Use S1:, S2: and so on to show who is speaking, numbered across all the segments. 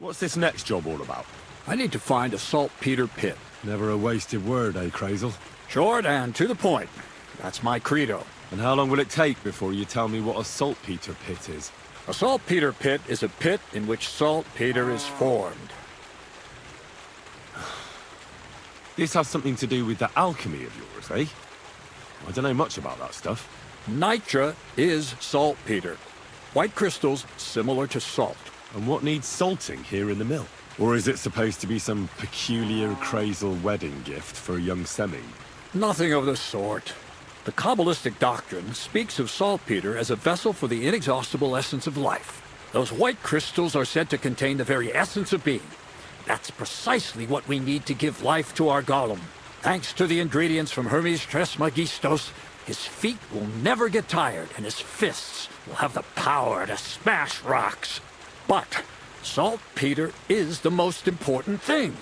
S1: What's this next job all about?
S2: I need to find a saltpeter pit.
S1: Never a wasted word, eh, Crazel?
S2: Short and to the point. That's my credo.
S1: And how long will it take before you tell me what a saltpeter pit is?
S2: A saltpeter pit is a pit in which saltpeter is formed.
S1: This has something to do with that alchemy of yours, eh? I don't know much about that stuff.
S2: Nitra is saltpeter. White crystals similar to salt.
S1: And what needs salting here in the mill? Or is it supposed to be some peculiar Crazel wedding gift for a young semi?
S2: Nothing of the sort. The Kabbalistic doctrine speaks of saltpeter as a vessel for the inexhaustible essence of life. Those white crystals are said to contain the very essence of being. That's precisely what we need to give life to our golem. Thanks to the ingredients from Hermes Trismegistos, his feet will never get tired and his fists will have the power to smash rocks. But saltpeter is the most important thing.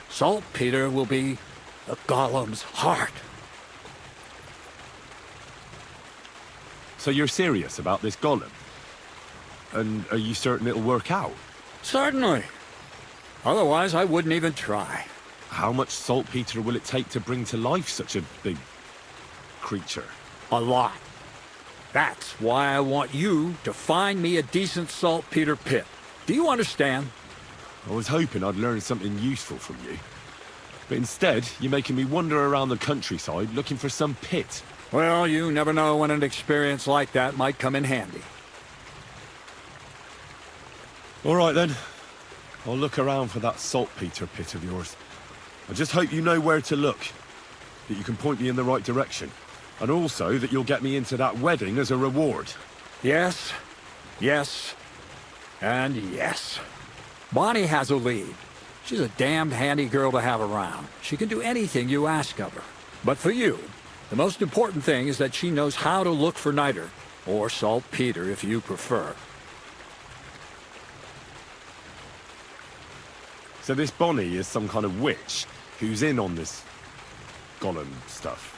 S2: Saltpeter will be the golem's heart.
S1: So you're serious about this golem? And are you certain it'll work out?
S2: Certainly. Otherwise, I wouldn't even try.
S1: How much saltpeter will it take to bring to life such a big creature?
S2: A lot. That's why I want you to find me a decent saltpeter pit. Do you understand?
S1: I was hoping I'd learn something useful from you. But instead, you're making me wander around the countryside looking for some pit.
S2: Well, you never know when an experience like that might come in handy.
S1: All right then. I'll look around for that saltpeter pit of yours. I just hope you know where to look, that you can point me in the right direction, and also that you'll get me into that wedding as a reward.
S2: Yes, yes, and yes. Bonnie has a lead. She's a damned handy girl to have around. She can do anything you ask of her. But for you, the most important thing is that she knows how to look for niter, or saltpeter if you prefer.
S1: So this Bonnie is some kind of witch who's in on this golem stuff.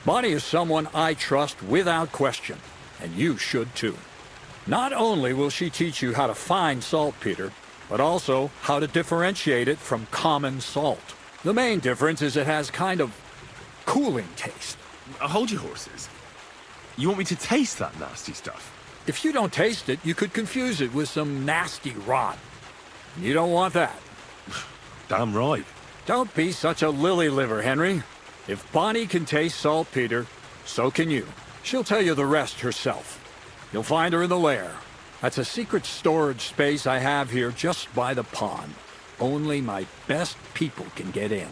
S2: Bonnie is someone I trust without question, and you should too. Not only will she teach you how to find saltpeter, but also how to differentiate it from common salt. The main difference is it has kind of cooling taste.
S1: Hold your horses. You want me to taste that nasty stuff?
S2: If you don't taste it, you could confuse it with some nasty rot. You don't want that.
S1: Damn right.
S2: Don't be such a lily-liver, Henry. If Bonnie can taste saltpeter, so can you. She'll tell you the rest herself. You'll find her in the lair. That's a secret storage space I have here just by the pond. Only my best people can get in.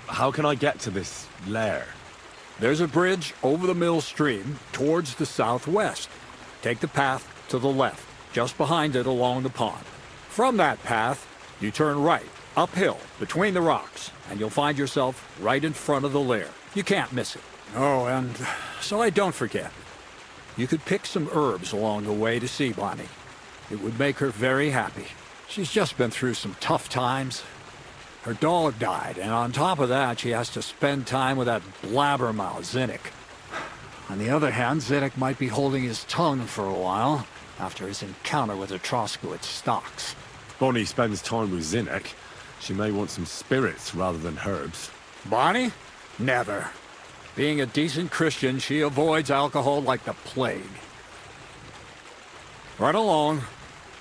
S1: How can I get to this lair?
S2: There's a bridge over the mill stream towards the southwest. Take the path to the left, just behind it along the pond. From that path, you turn right, uphill, between the rocks, and you'll find yourself right in front of the lair. You can't miss it. Oh, and so I don't forget. You could pick some herbs along the way to see Bonnie. It would make her very happy. She's just been through some tough times. Her dog died, and on top of that, she has to spend time with that blabbermouth, Zinnik. On the other hand, Zinnik might be holding his tongue for a while after his encounter with the Troskowitz stocks.
S1: Bonnie spends time with Zinnek. She may want some spirits rather than herbs.
S2: Bonnie? Never. Being a decent Christian, she avoids alcohol like the plague. Run along,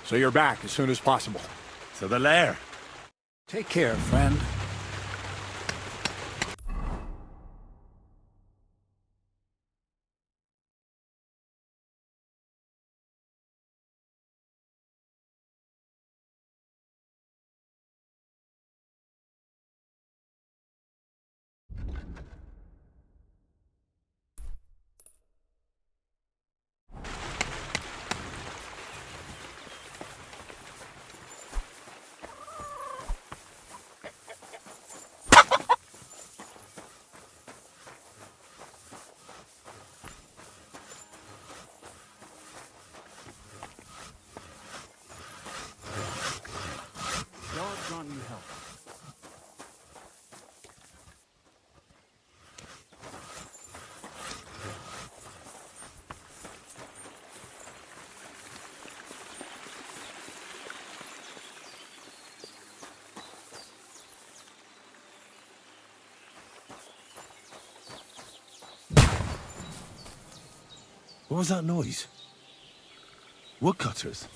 S2: so you're back as soon as possible.
S1: To the lair.
S2: Take care, friend.
S1: What was that noise? Woodcutters?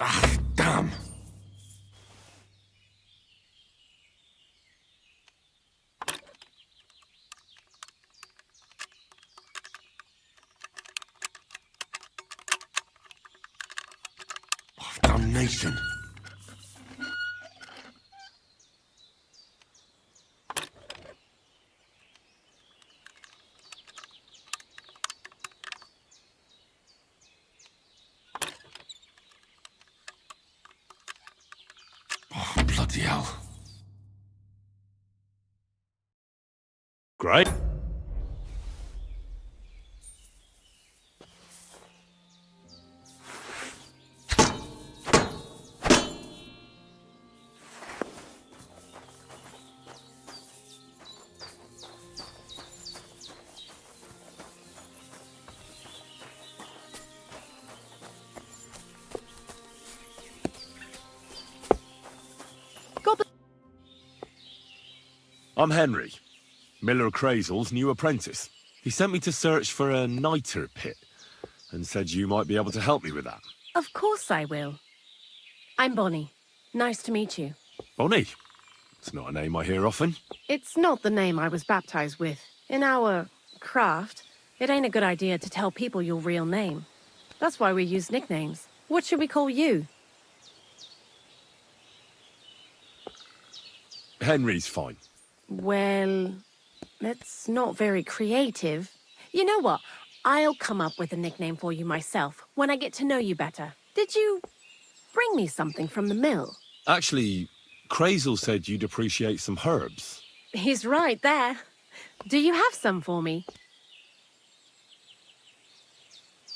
S1: Ah, damn! Oh, damnation! Oh, bloody hell. Great. I'm Henry, Miller Crazel's new apprentice. He sent me to search for a niter pit and said you might be able to help me with that.
S3: Of course I will. I'm Bonnie. Nice to meet you.
S1: Bonnie? It's not a name I hear often.
S3: It's not the name I was baptized with. In our craft, it ain't a good idea to tell people your real name. That's why we use nicknames. What should we call you?
S1: Henry's fine.
S3: Well, that's not very creative. You know what? I'll come up with a nickname for you myself when I get to know you better. Did you bring me something from the mill?
S1: Actually, Crazel said you'd appreciate some herbs.
S3: He's right there. Do you have some for me?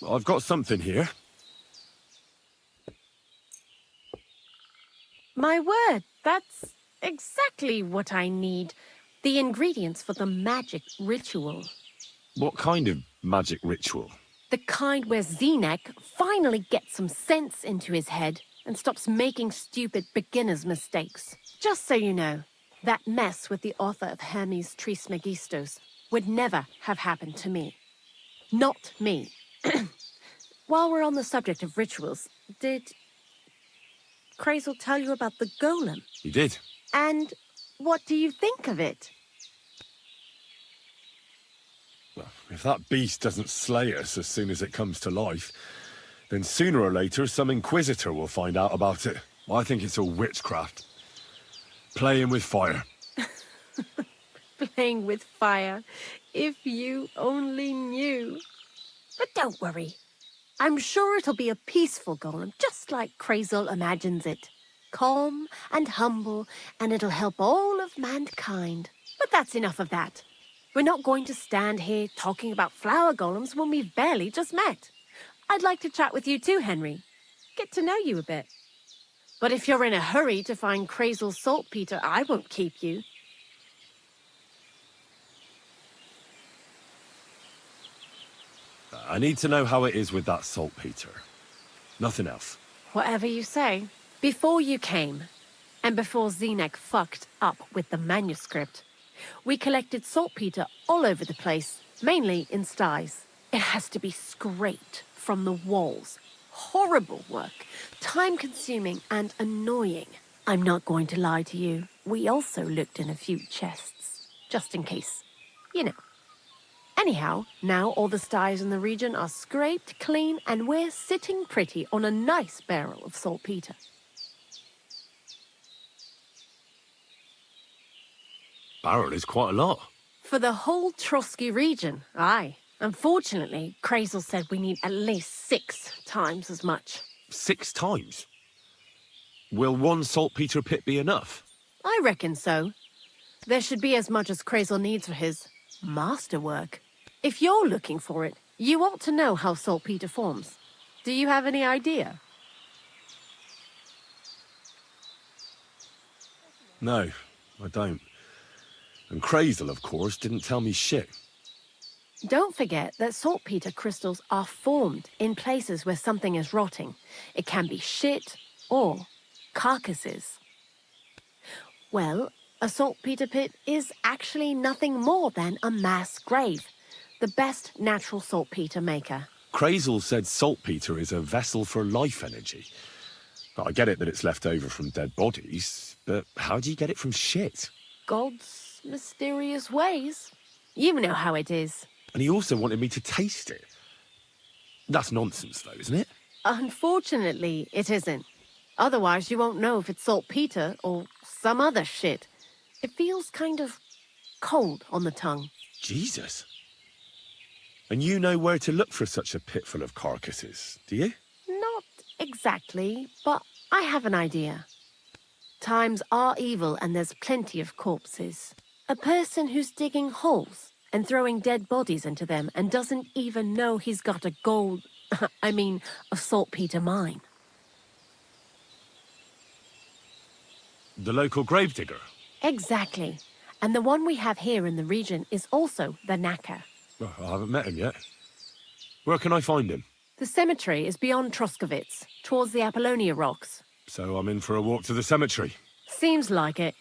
S1: I've got something here.
S3: My word, that's exactly what I need. The ingredients for the magic ritual.
S1: What kind of magic ritual?
S3: The kind where Zinematic finally gets some sense into his head and stops making stupid beginner's mistakes. Just so you know, that mess with the author of Hermes Trismegistos would never have happened to me. Not me. While we're on the subject of rituals, did Crazel tell you about the golem?
S1: He did.
S3: And what do you think of it?
S1: Well, if that beast doesn't slay us as soon as it comes to life, then sooner or later some inquisitor will find out about it. I think it's all witchcraft. Playing with fire.
S3: Playing with fire. If you only knew. But don't worry. I'm sure it'll be a peaceful golem, just like Crazel imagines it. Calm and humble, and it'll help all of mankind. But that's enough of that. We're not going to stand here talking about flower golems when we've barely just met. I'd like to chat with you too, Henry. Get to know you a bit. But if you're in a hurry to find Crazel's saltpeter, I won't keep you.
S1: I need to know how it is with that saltpeter. Nothing else.
S3: Whatever you say. Before you came, and before Zenek fucked up with the manuscript, we collected saltpeter all over the place, mainly in sties. It has to be scraped from the walls. Horrible work, time-consuming and annoying. I'm not going to lie to you. We also looked in a few chests, just in case. You know. Anyhow, now all the sties in the region are scraped clean and we're sitting pretty on a nice barrel of saltpeter.
S1: Barrel is quite a lot.
S3: For the whole Trotsky region, aye. Unfortunately, Krazel said we need at least 6 times as much.
S1: 6 times? Will one saltpeter pit be enough?
S3: I reckon so. There should be as much as Krazel needs for his masterwork. If you're looking for it, you ought to know how saltpeter forms. Do you have any idea?
S1: No, I don't. And Krazel, of course, didn't tell me shit.
S3: Don't forget that saltpeter crystals are formed in places where something is rotting. It can be shit or carcasses. Well, a saltpeter pit is actually nothing more than a mass grave. The best natural saltpeter maker.
S1: Krazel said saltpeter is a vessel for life energy. I get it that it's left over from dead bodies, but how do you get it from shit?
S3: God's mysterious ways. You know how it is.
S1: And he also wanted me to taste it. That's nonsense, though, isn't it?
S3: Unfortunately, it isn't. Otherwise, you won't know if it's saltpeter or some other shit. It feels kind of cold on the tongue.
S1: Jesus. And you know where to look for such a pit full of carcasses, do you?
S3: Not exactly, but I have an idea. Times are evil and there's plenty of corpses. A person who's digging holes and throwing dead bodies into them and doesn't even know he's got a a saltpeter mine.
S1: The local gravedigger?
S3: Exactly. And the one we have here in the region is also the knacker.
S1: Well, I haven't met him yet. Where can I find him?
S3: The cemetery is beyond Troskovitz, towards the Apollonia Rocks.
S1: So I'm in for a walk to the cemetery.
S3: Seems like it.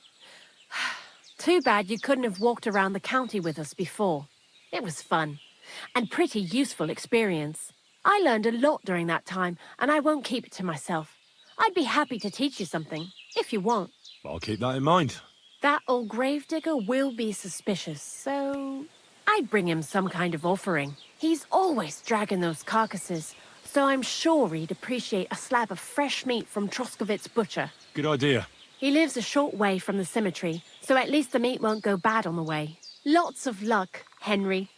S3: Too bad you couldn't have walked around the county with us before. It was fun. And pretty useful experience. I learned a lot during that time, and I won't keep it to myself. I'd be happy to teach you something, if you want.
S1: I'll keep that in mind.
S3: That old gravedigger will be suspicious, so I'd bring him some kind of offering. He's always dragging those carcasses, so I'm sure he'd appreciate a slab of fresh meat from Troskovitz Butcher.
S1: Good idea.
S3: He lives a short way from the cemetery, so at least the meat won't go bad on the way. Lots of luck, Henry.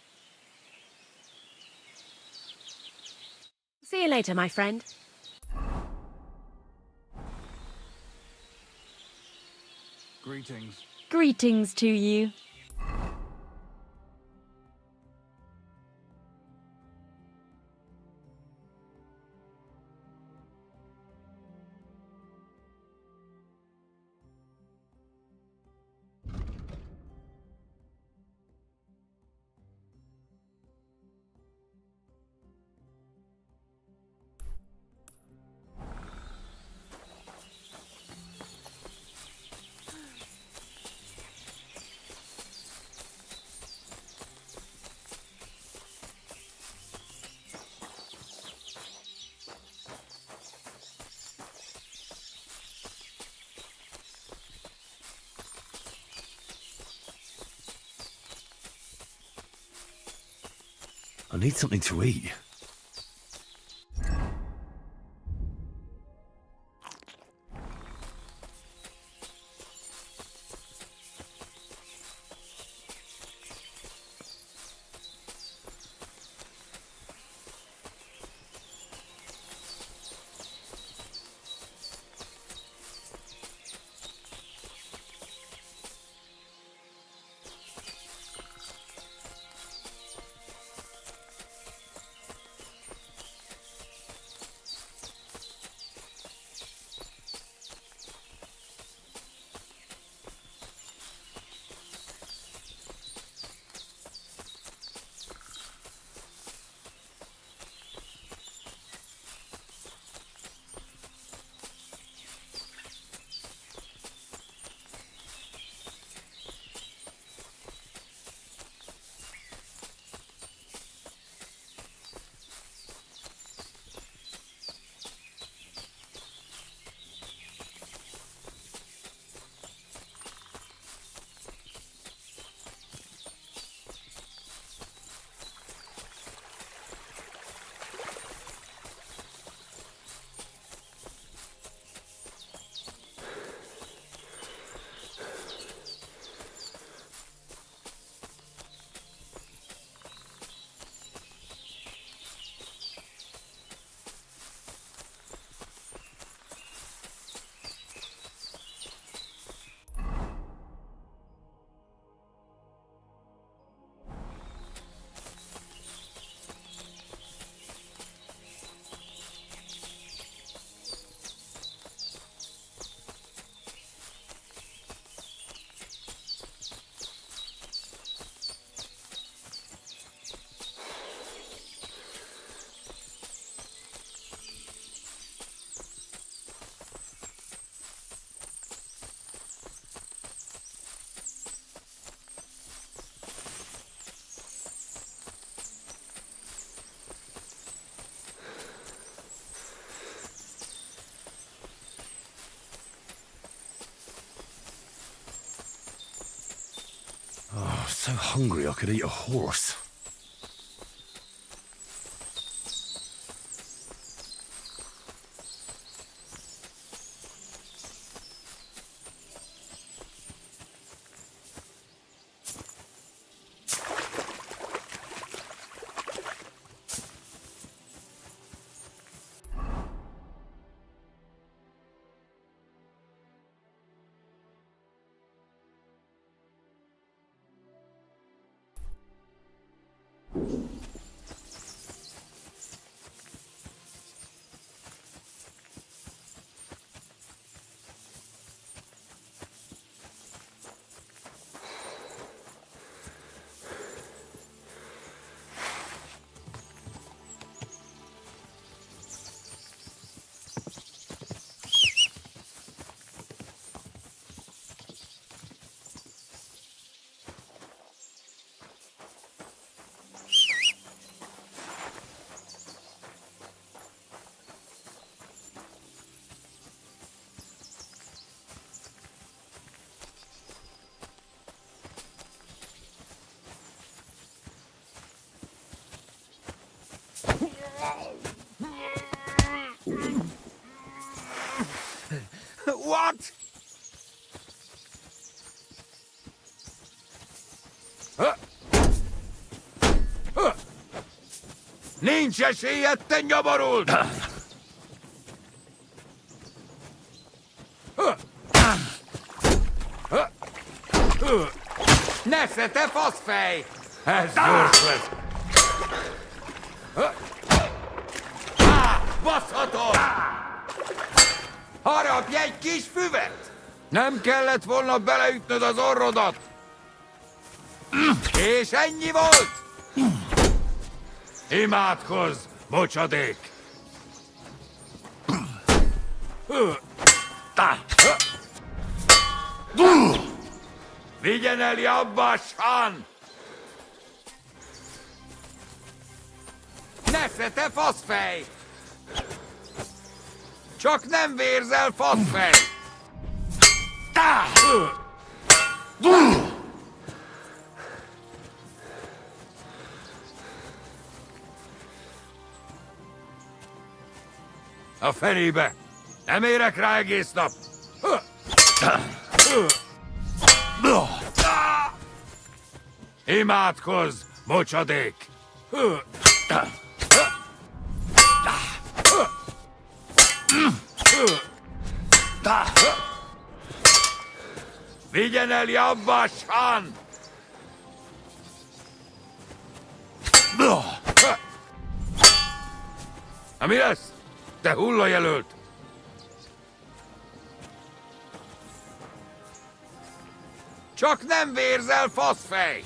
S3: See you later, my friend.
S2: Greetings.
S4: Greetings to you.
S1: I need something to eat. hungry I could eat a horse.
S5: What? Nincs esélyed, te nyomorult! Nesze, te faszfej! Ez gyors lesz! Baszhatom! Harapj egy kis füvet! Nem kellett volna beleütnöd az orrodat! És ennyi volt! Imádkozz, mocsadék! Vigyen el Jabbásán! Nesze, te faszfej! Csak nem vérzel, faszfej! A fenébe! Nem érek rá egész nap! Imádkozz, mocsadék! Vigyen el Jabbásán! Na mi lesz? Te hullajelölt! Csak nem vérzel, faszfej!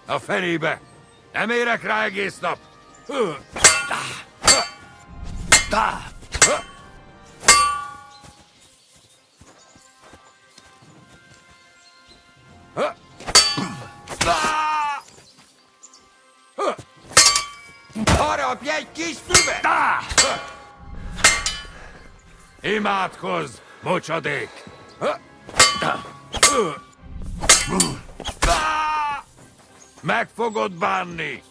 S5: A fenébe! Nem érek rá egész nap! Harapj egy kis füvet! Imádkozz, mocsadék! Meg fogod bánni!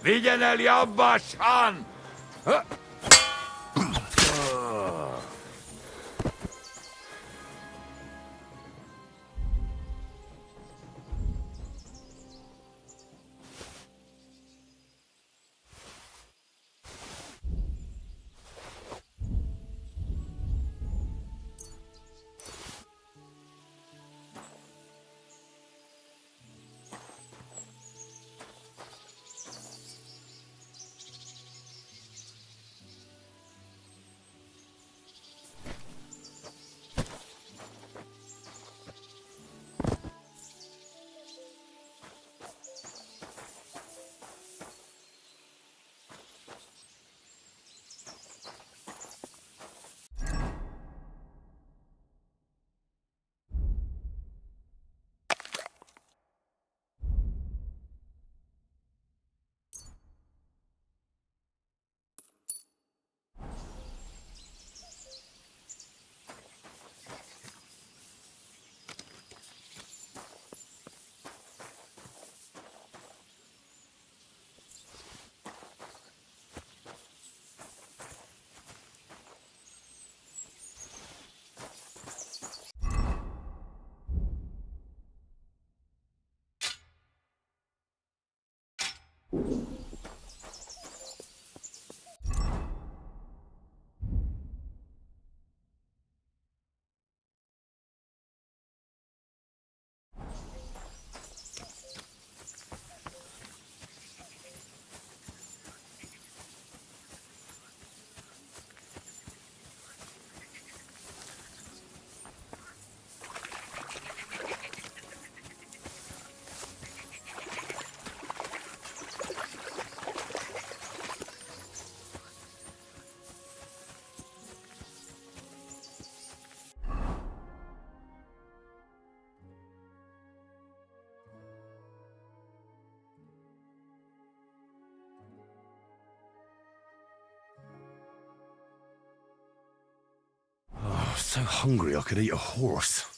S5: Vigyen el Jabbásán!
S1: so hungry I could eat a horse.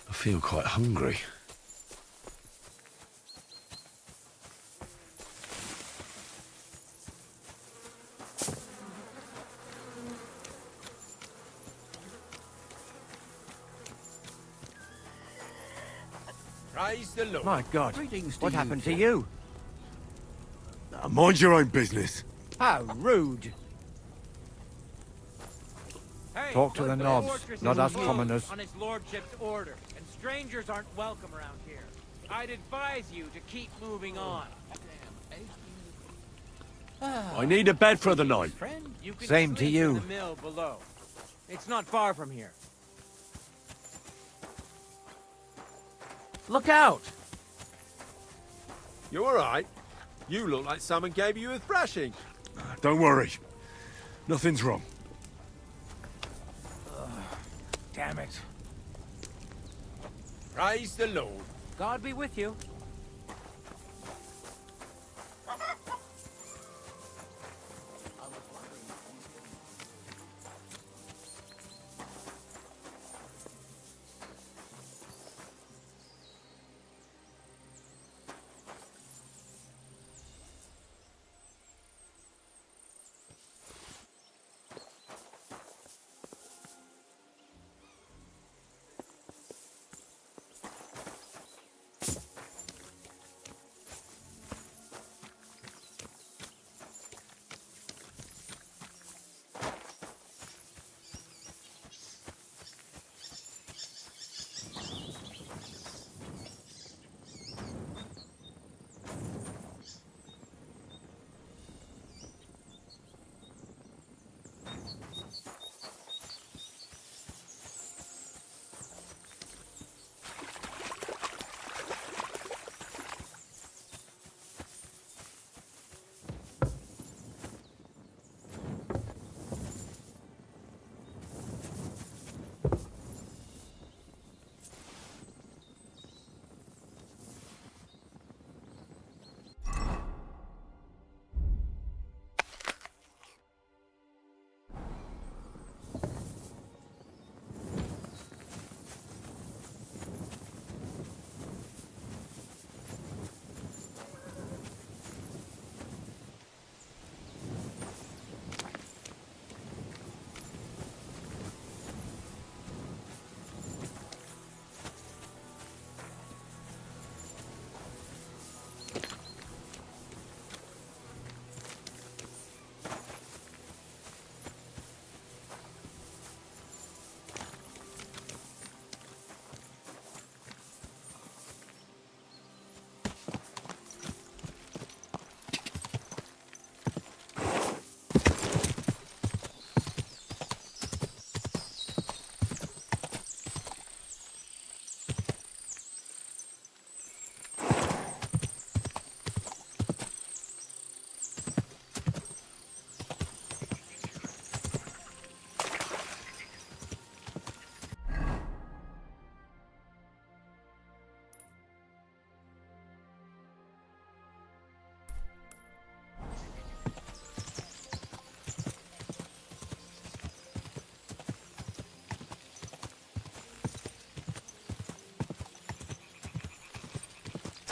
S1: I feel quite hungry.
S5: Praise the Lord.
S6: My God,
S5: Greetings to
S6: what
S5: you,
S6: happened to
S5: sir.
S6: you?
S1: Mind your own business.
S6: How rude.
S7: Hey,
S6: Talk to the knobs,
S7: fortress
S6: not
S7: is
S6: us
S7: closed
S6: commoners.
S7: On his lordship's order, and strangers aren't welcome around here. I'd advise you to keep moving on.
S1: I need a bed for the night.
S7: Friend, you can
S6: Same to
S7: sleep
S6: you.
S7: in the mill below. It's not far from here.
S6: Look out!
S8: You alright? You look like someone gave you a thrashing.
S1: Don't worry. Nothing's wrong.
S7: Damn it.
S5: Praise the Lord.
S7: God be with you.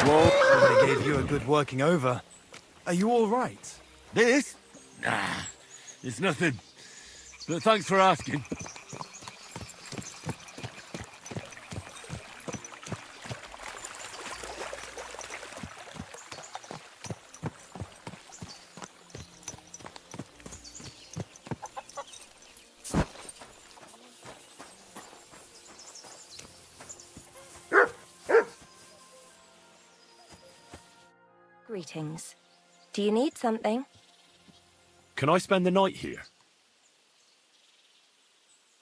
S6: Whoa, they gave you a good working over. Are you all right?
S1: This? Nah, it's nothing. But thanks for asking.
S9: Greetings. Do you need something?
S1: Can I spend the night here?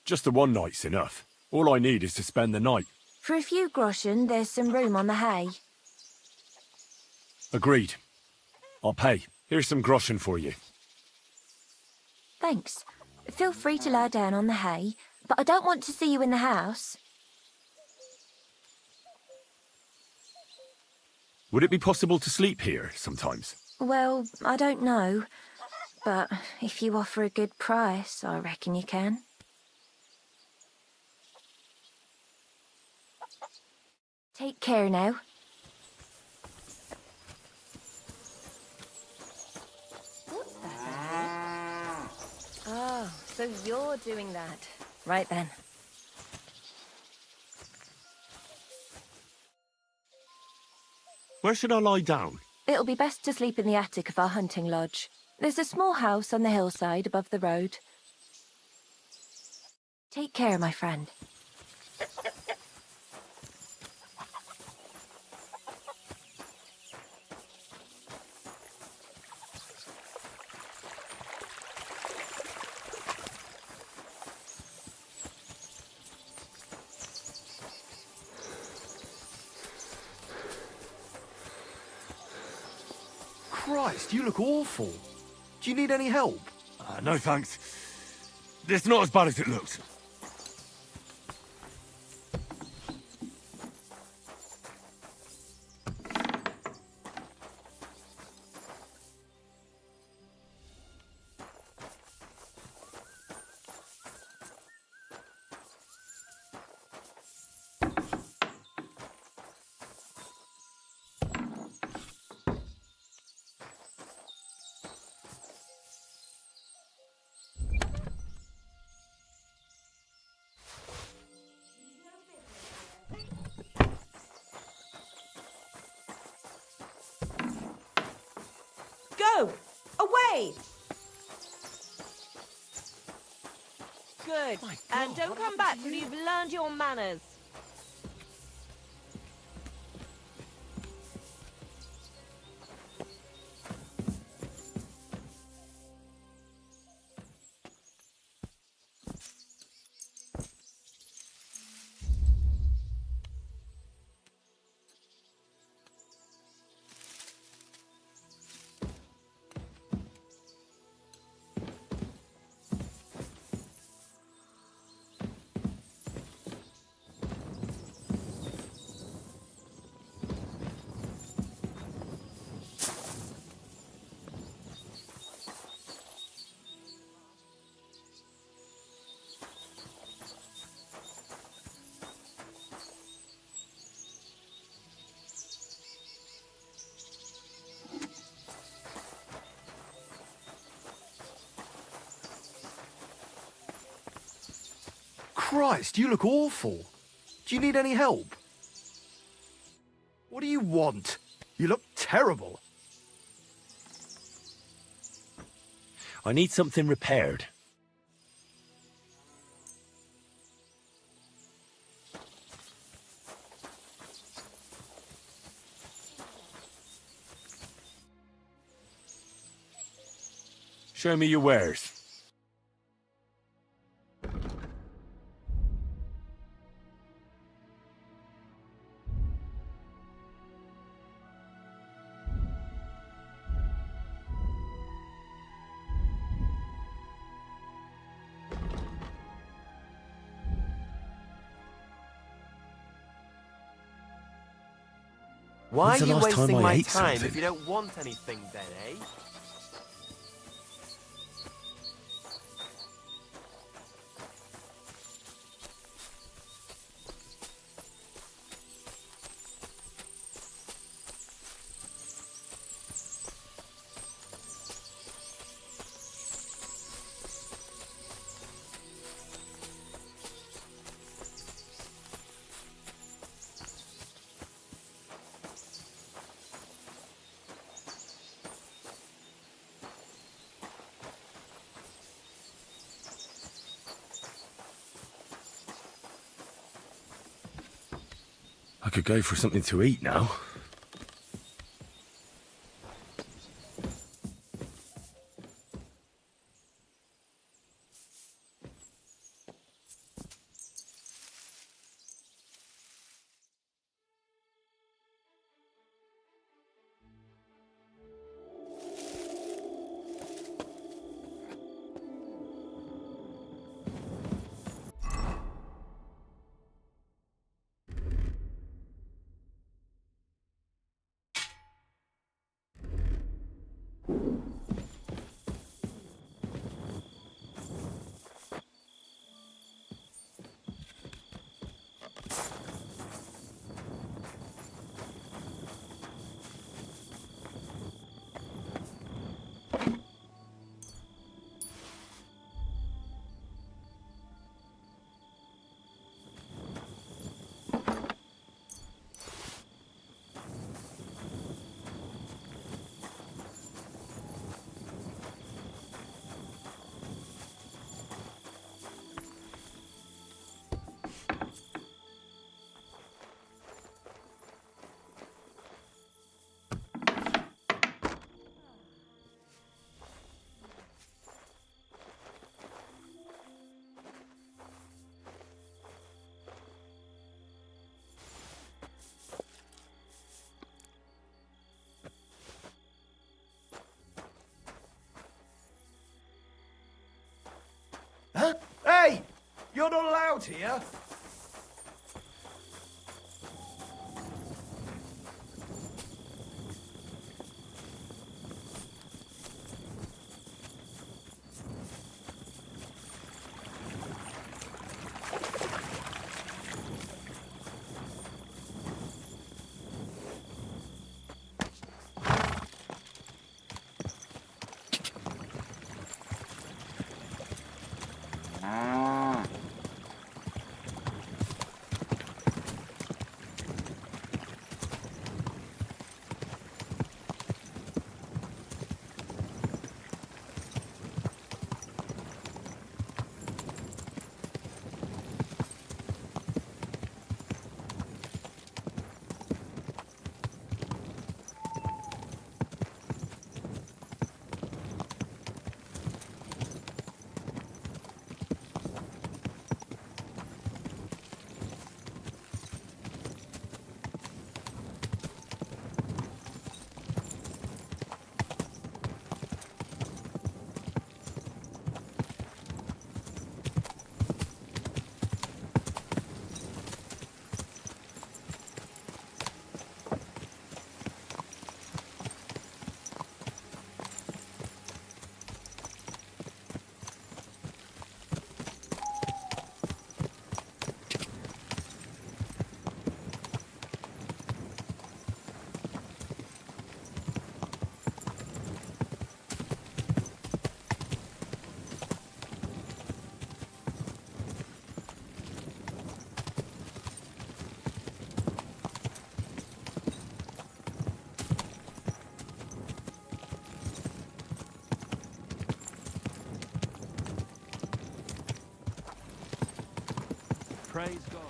S1: Just the one night's enough. All I need is to spend the night.
S9: For a few groschen, there's some room on the hay.
S1: Agreed. I'll pay. Here's some groschen for you.
S9: Thanks. Feel free to lie down on the hay, but I don't want to see you in the house.
S1: Would it be possible to sleep here sometimes?
S9: Well, I don't know. But if you offer a good price, I reckon you can. Take care now. Oh, so you're doing that. Right then.
S1: Where should I lie down?
S9: It'll be best to sleep in the attic of our hunting lodge. There's a small house on the hillside above the road. Take care, my friend.
S6: Christ, you look awful. Do you need any help?
S1: No thanks. It's not as bad as it looks.
S10: Go! Away! Good. And don't come back till you've learned your manners.
S6: Christ, you look awful. Do you need any help? What do you want? You look terrible.
S1: I need something repaired. Show me your wares.
S8: Why are
S1: When's the
S8: you
S1: last time
S8: wasting
S1: I
S8: my
S1: ate
S8: time
S1: something?
S8: if you don't want anything then, eh?
S1: I could go for something to eat now.
S6: You're not allowed here.
S7: Praise God.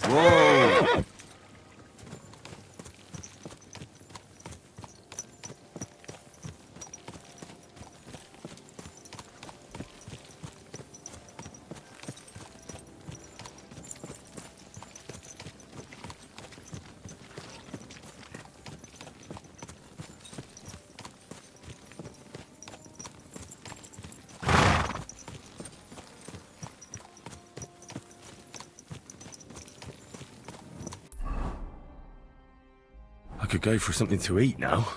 S1: Whoa! I could go for something to eat now.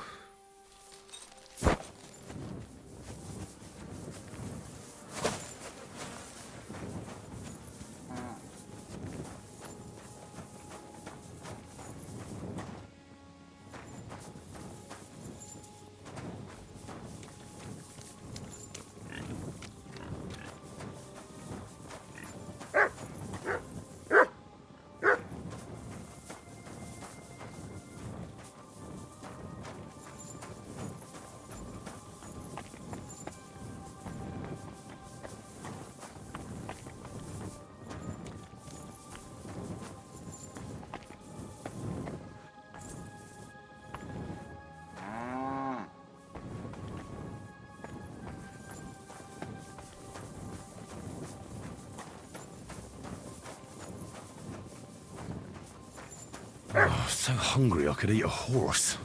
S1: Oh, so hungry I could eat a horse.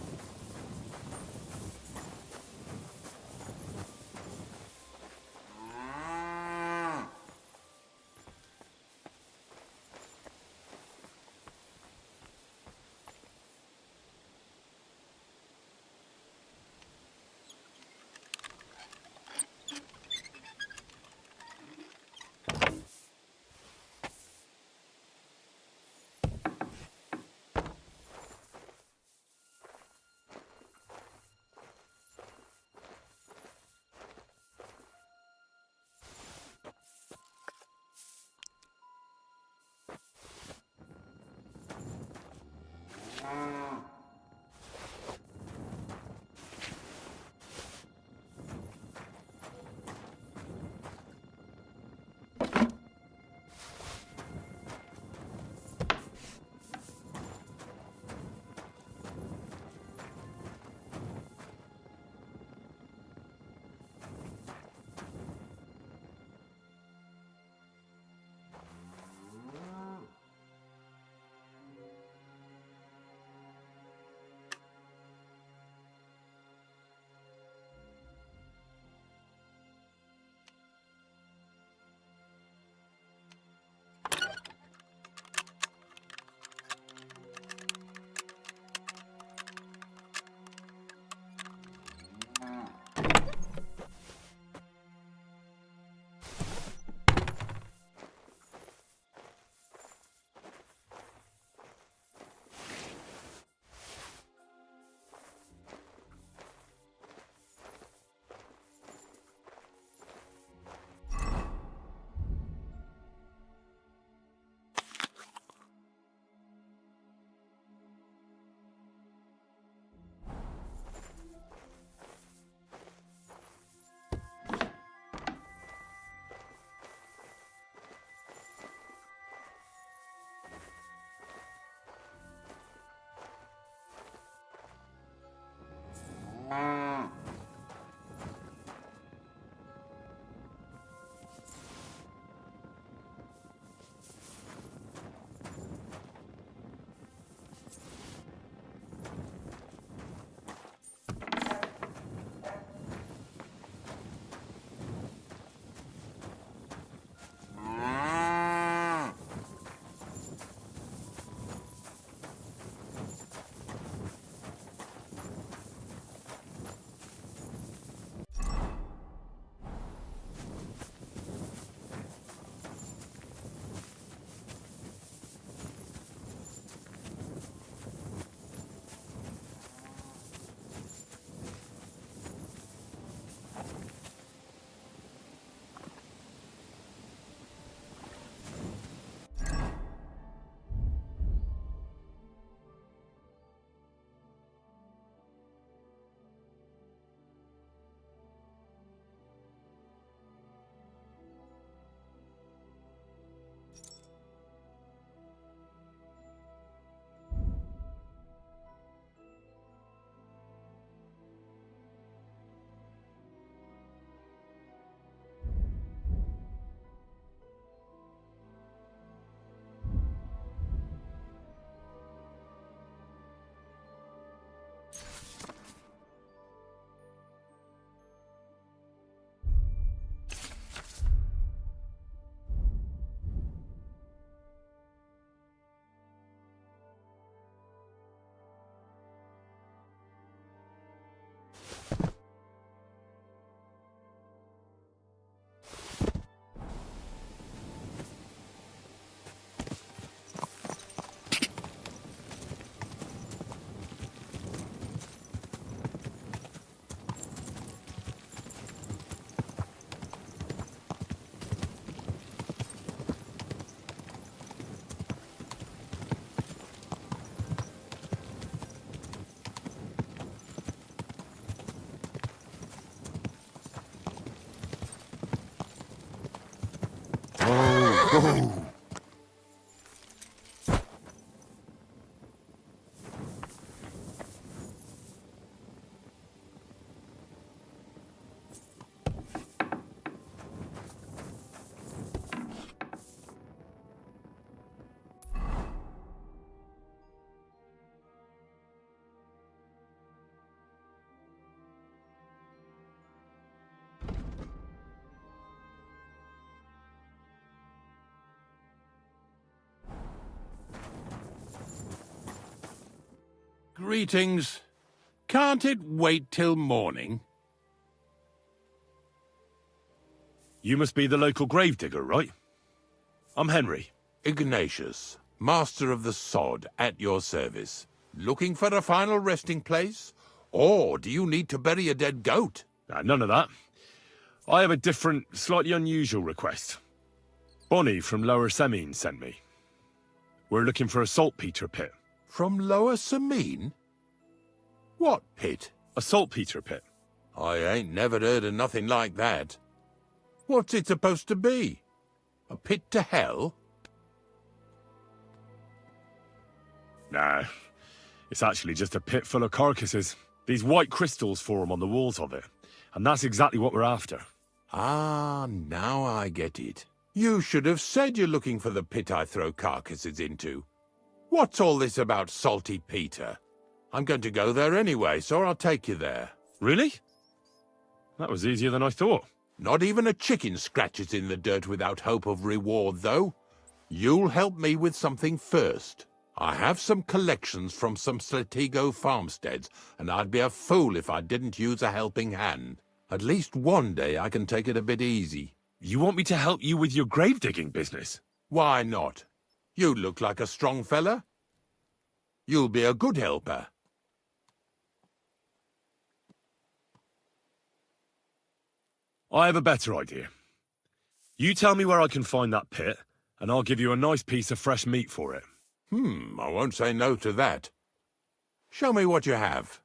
S5: Greetings. Can't it wait till morning?
S1: You must be the local gravedigger, right? I'm Henry.
S5: Ignatius, master of the sod, at your service. Looking for a final resting place? Or do you need to bury a dead goat?
S1: None of that. I have a different, slightly unusual request. Bonnie from Lower Semine sent me. We're looking for a saltpeter pit.
S5: From Lower Semine? What pit?
S1: A saltpeter pit.
S5: I ain't never heard of nothing like that. What's it supposed to be? A pit to hell?
S1: Nah, it's actually just a pit full of carcasses. These white crystals form on the walls of it, and that's exactly what we're after.
S5: Ah, now I get it. You should have said you're looking for the pit I throw carcasses into. What's all this about salty Peter? I'm going to go there anyway, so I'll take you there.
S1: Really? That was easier than I thought.
S5: Not even a chicken scratches in the dirt without hope of reward, though. You'll help me with something first. I have some collections from some Slatigo farmsteads, and I'd be a fool if I didn't use a helping hand. At least one day I can take it a bit easy.
S1: You want me to help you with your grave-digging business?
S5: Why not? You look like a strong fella. You'll be a good helper.
S1: I have a better idea. You tell me where I can find that pit, and I'll give you a nice piece of fresh meat for it.
S5: I won't say no to that. Show me what you have.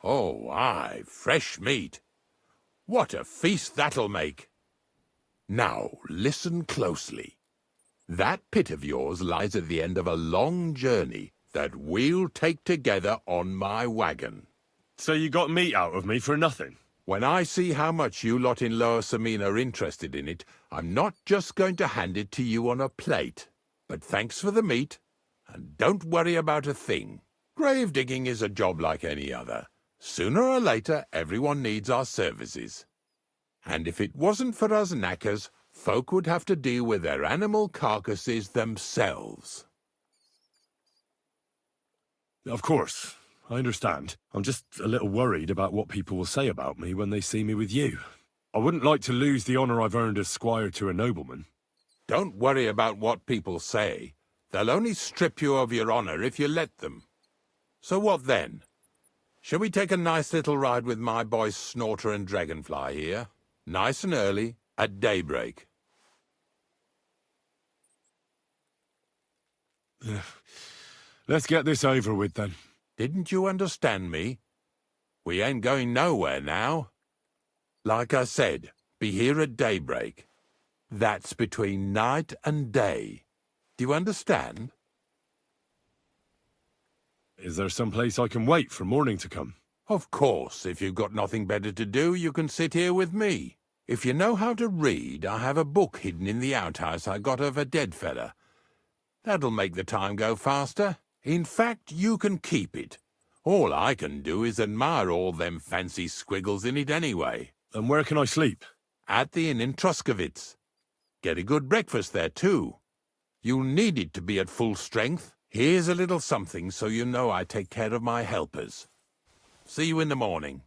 S5: Oh, aye, fresh meat. What a feast that'll make! Now, listen closely. That pit of yours lies at the end of a long journey that we'll take together on my wagon.
S1: So you got meat out of me for nothing?
S5: When I see how much you lot in Lower Semine are interested in it, I'm not just going to hand it to you on a plate. But thanks for the meat, and don't worry about a thing. Grave digging is a job like any other. Sooner or later, everyone needs our services. And if it wasn't for us knackers, folk would have to deal with their animal carcasses themselves.
S1: Of course, I understand. I'm just a little worried about what people will say about me when they see me with you. I wouldn't like to lose the honor I've earned as squire to a nobleman.
S5: Don't worry about what people say. They'll only strip you of your honor if you let them. So what then? Shall we take a nice little ride with my boys Snorter and Dragonfly here? Nice and early, at daybreak.
S1: Let's get this over with, then.
S5: Didn't you understand me? We ain't going nowhere now. Like I said, be here at daybreak. That's between night and day. Do you understand?
S1: Is there some place I can wait for morning to come?
S5: Of course, if you've got nothing better to do, you can sit here with me. If you know how to read, I have a book hidden in the outhouse I got of a dead fella. That'll make the time go faster. In fact, you can keep it. All I can do is admire all them fancy squiggles in it anyway.
S1: And where can I sleep?
S5: At the inn in Truskowitz. Get a good breakfast there, too. You'll need it to be at full strength. Here's a little something so you know I take care of my helpers. See you in the morning.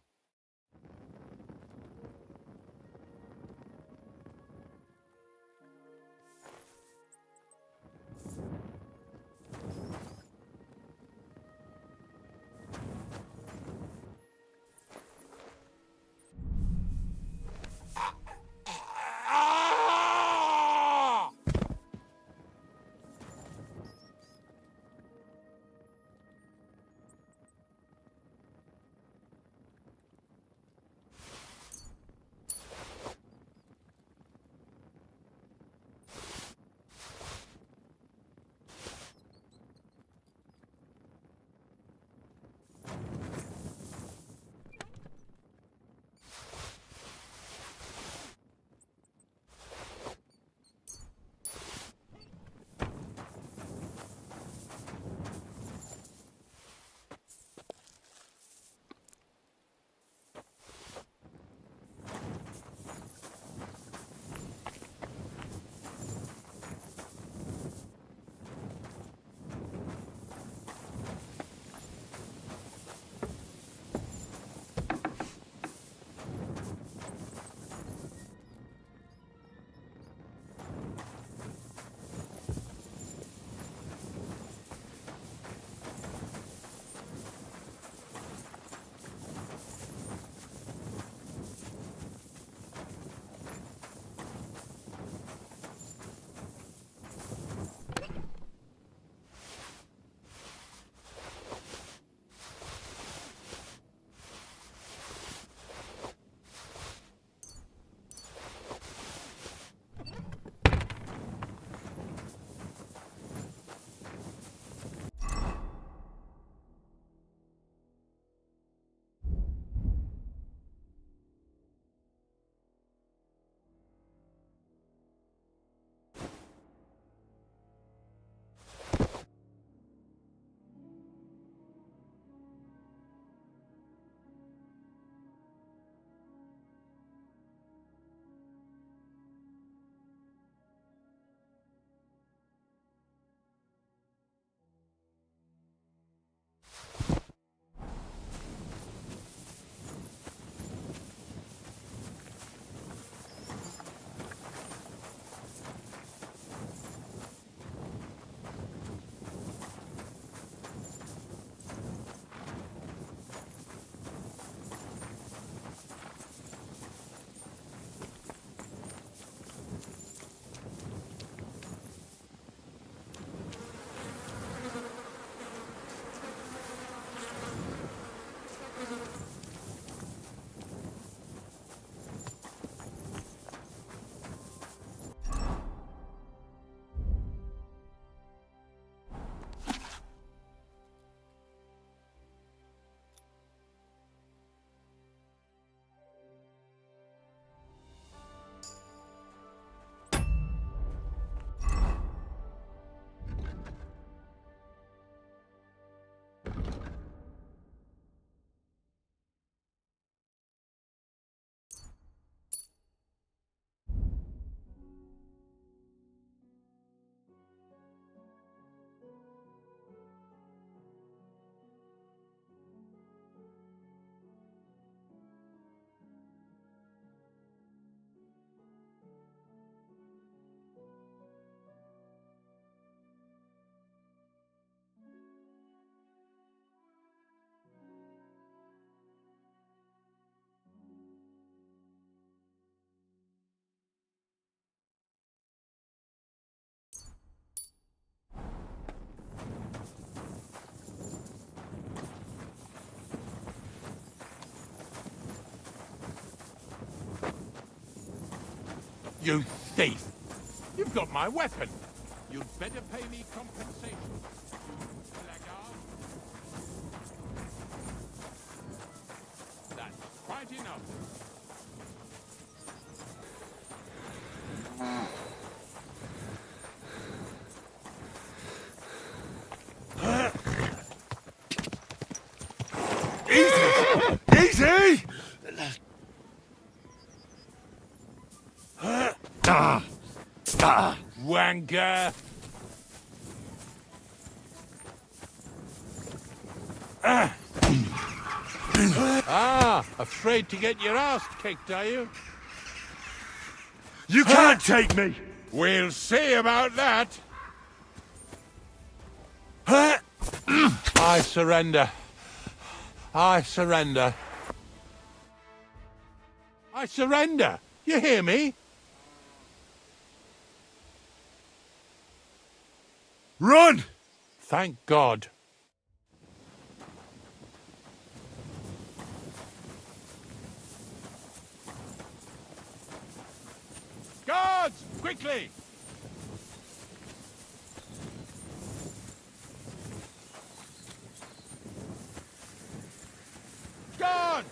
S5: You thief! You've got my weapon. You'd better pay me compensation. You blackguard. That's quite enough.
S1: Easy!
S5: Wanker! Afraid to get your ass kicked, are you?
S1: You can't take me!
S5: We'll see about that. I surrender. I surrender. I surrender. You hear me?
S1: Run!
S5: Thank God. Guards! Quickly! Guards!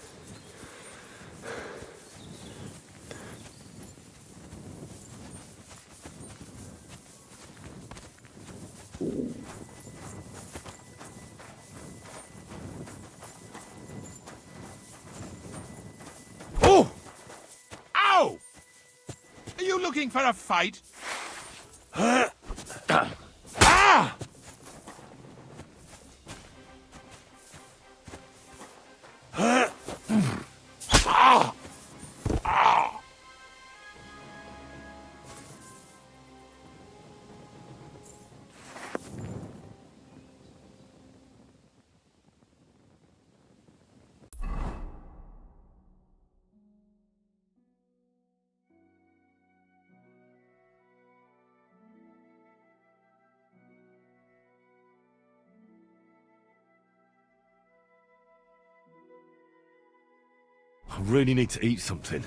S5: Oh! Ow! Are you looking for a fight? Ah! Ah! Ah!
S1: I really need to eat something.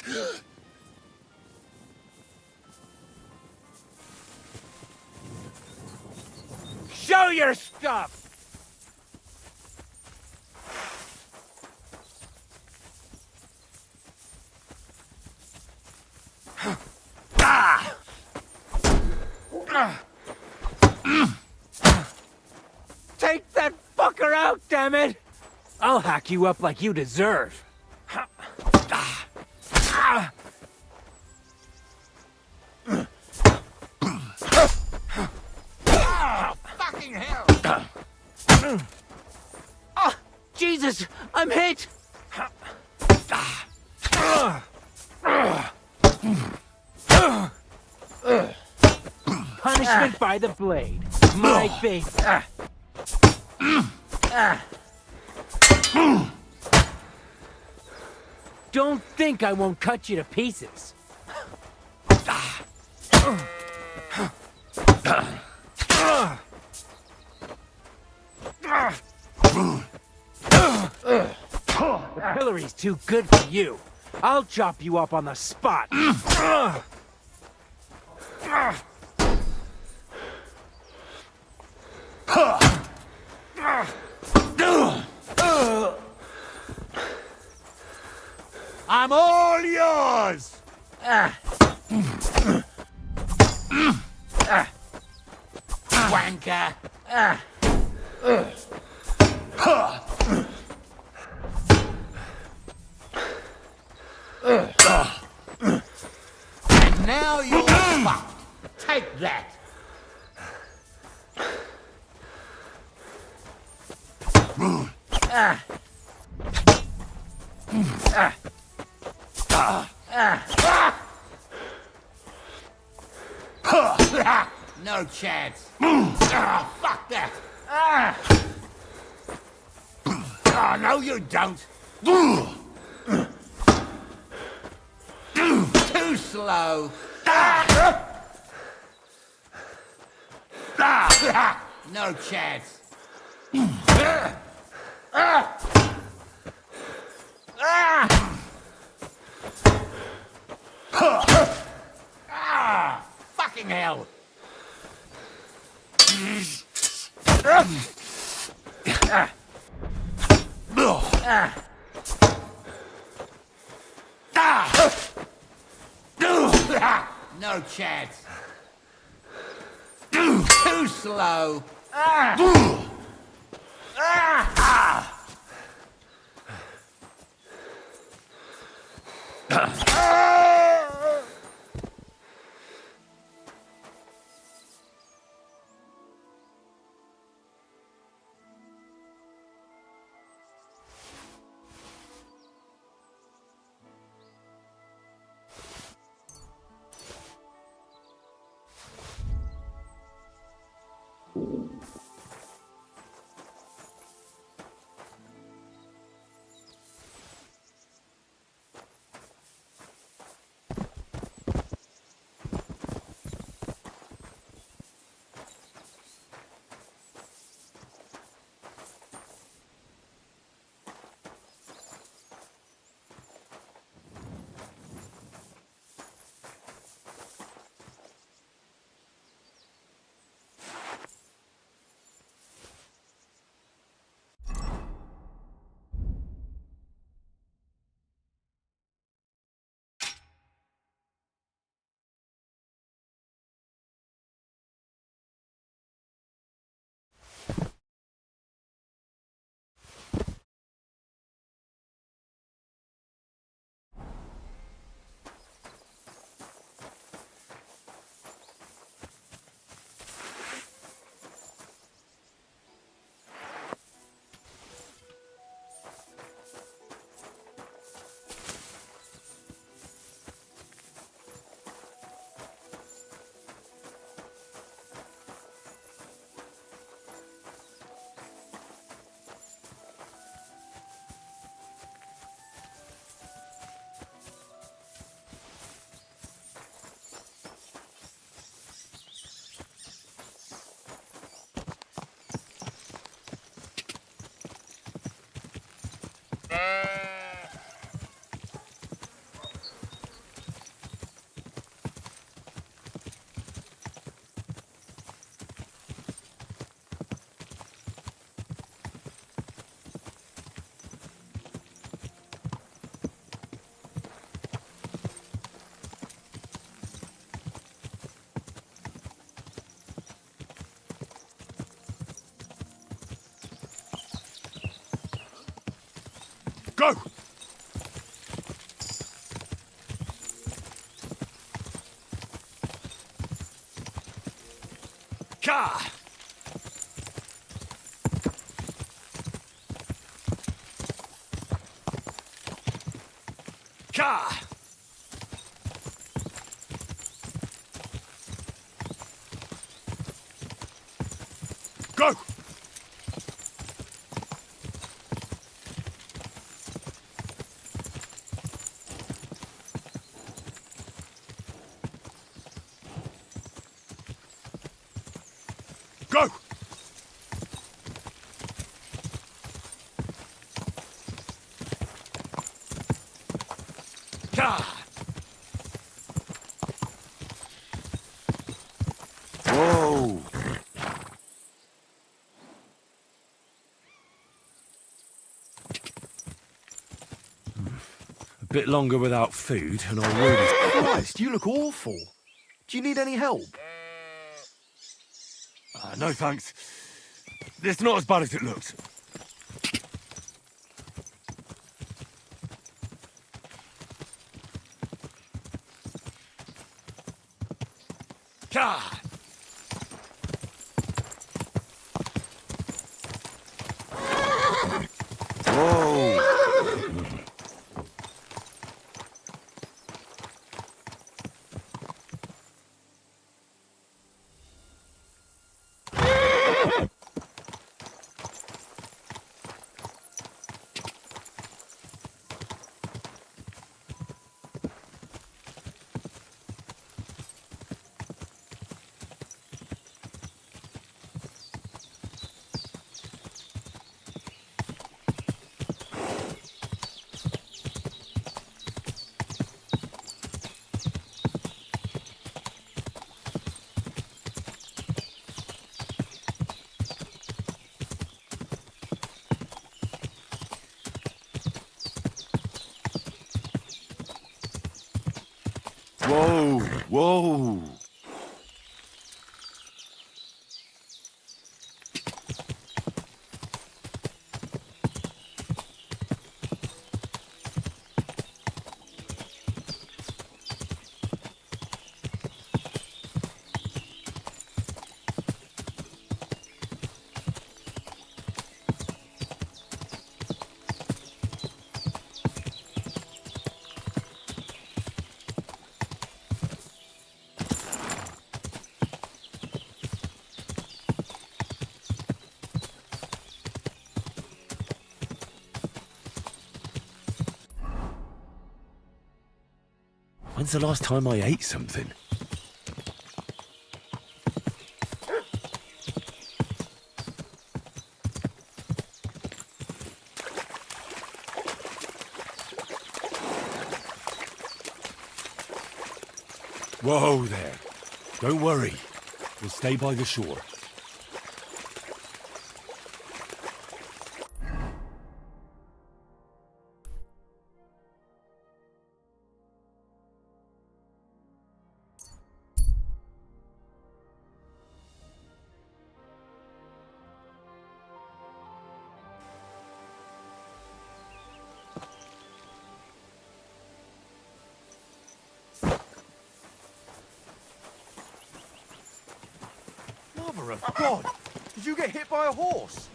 S1: right!
S7: Show your stuff! Take that fucker out, damn it! I'll hack you up like you deserve.
S5: Fucking hell!
S7: Oh, Jesus, I'm hit! Punishment by the blade. My favorite. Don't think I won't cut you to pieces. The pillory's too good for you. I'll chop you up on the spot.
S5: I'm all yours! Wanker! And now you're fucked. Take that. No chance. Fuck that. Oh, no, you don't. Too slow. No chance. Fucking hell. No chance. Too slow.
S1: Go! Ka! Ka! Go! Go! Ka! Whoa! A bit longer without food, and I'll really...
S6: Christ, you look awful. Do you need any help?
S1: No thanks. It's not as bad as it looks. Ka! Whoa! Whoa! Whoa! When's the last time I ate something? Whoa there. Don't worry. We'll stay by the shore.
S6: Mother of God! Did you get hit by a horse?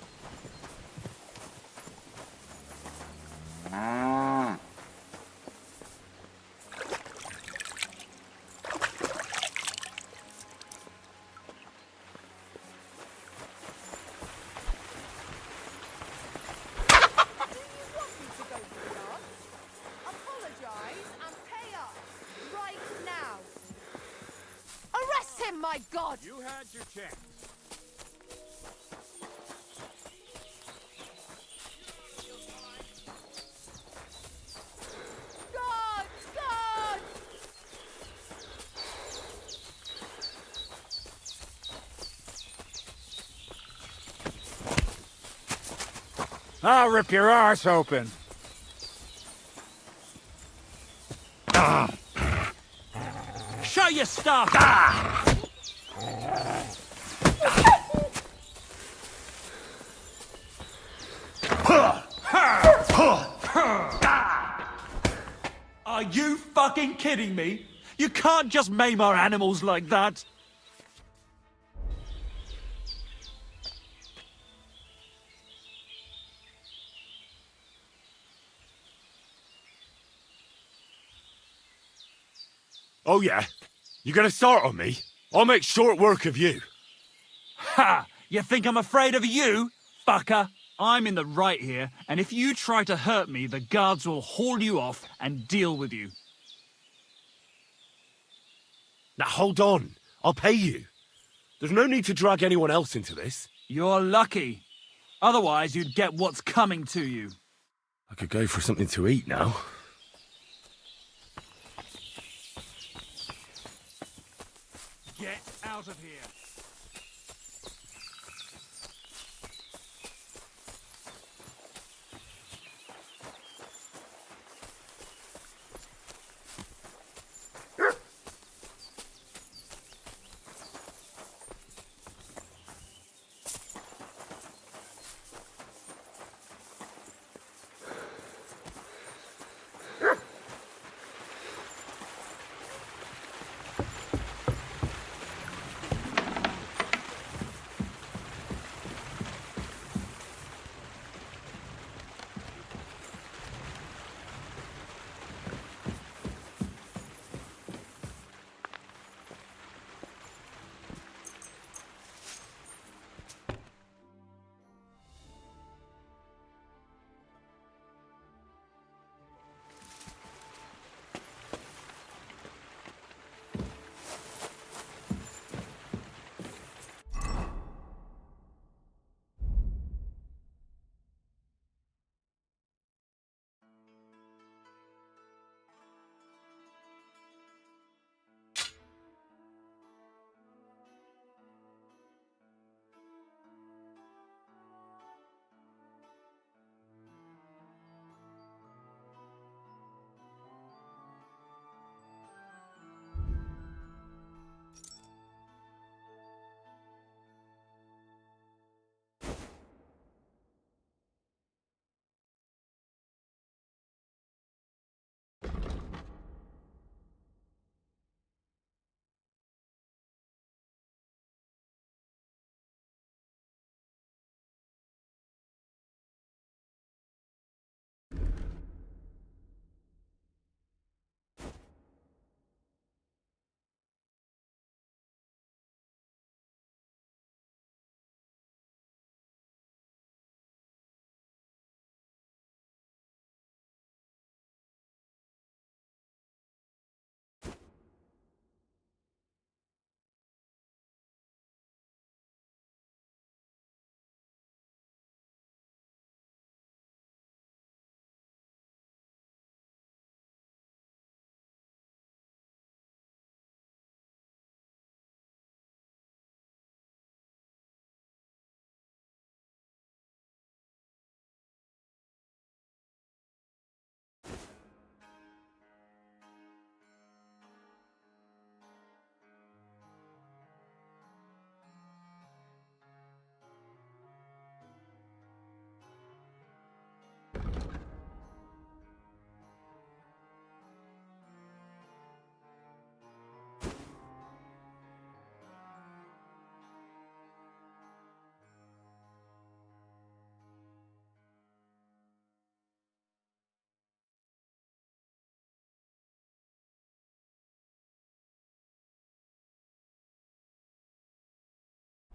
S10: My God!
S2: You had your chance.
S10: God! God!
S2: I'll rip your arse open.
S7: Show your stuff!
S11: Are you fucking kidding me? You can't just maim our animals like that.
S1: Oh yeah? You gonna start on me? I'll make short work of you.
S11: Ha! You think I'm afraid of you, fucker? I'm in the right here, and if you try to hurt me, the guards will haul you off and deal with you.
S1: Now hold on. I'll pay you. There's no need to drag anyone else into this.
S11: You're lucky. Otherwise, you'd get what's coming to you.
S1: I could go for something to eat now.
S11: Get out of here.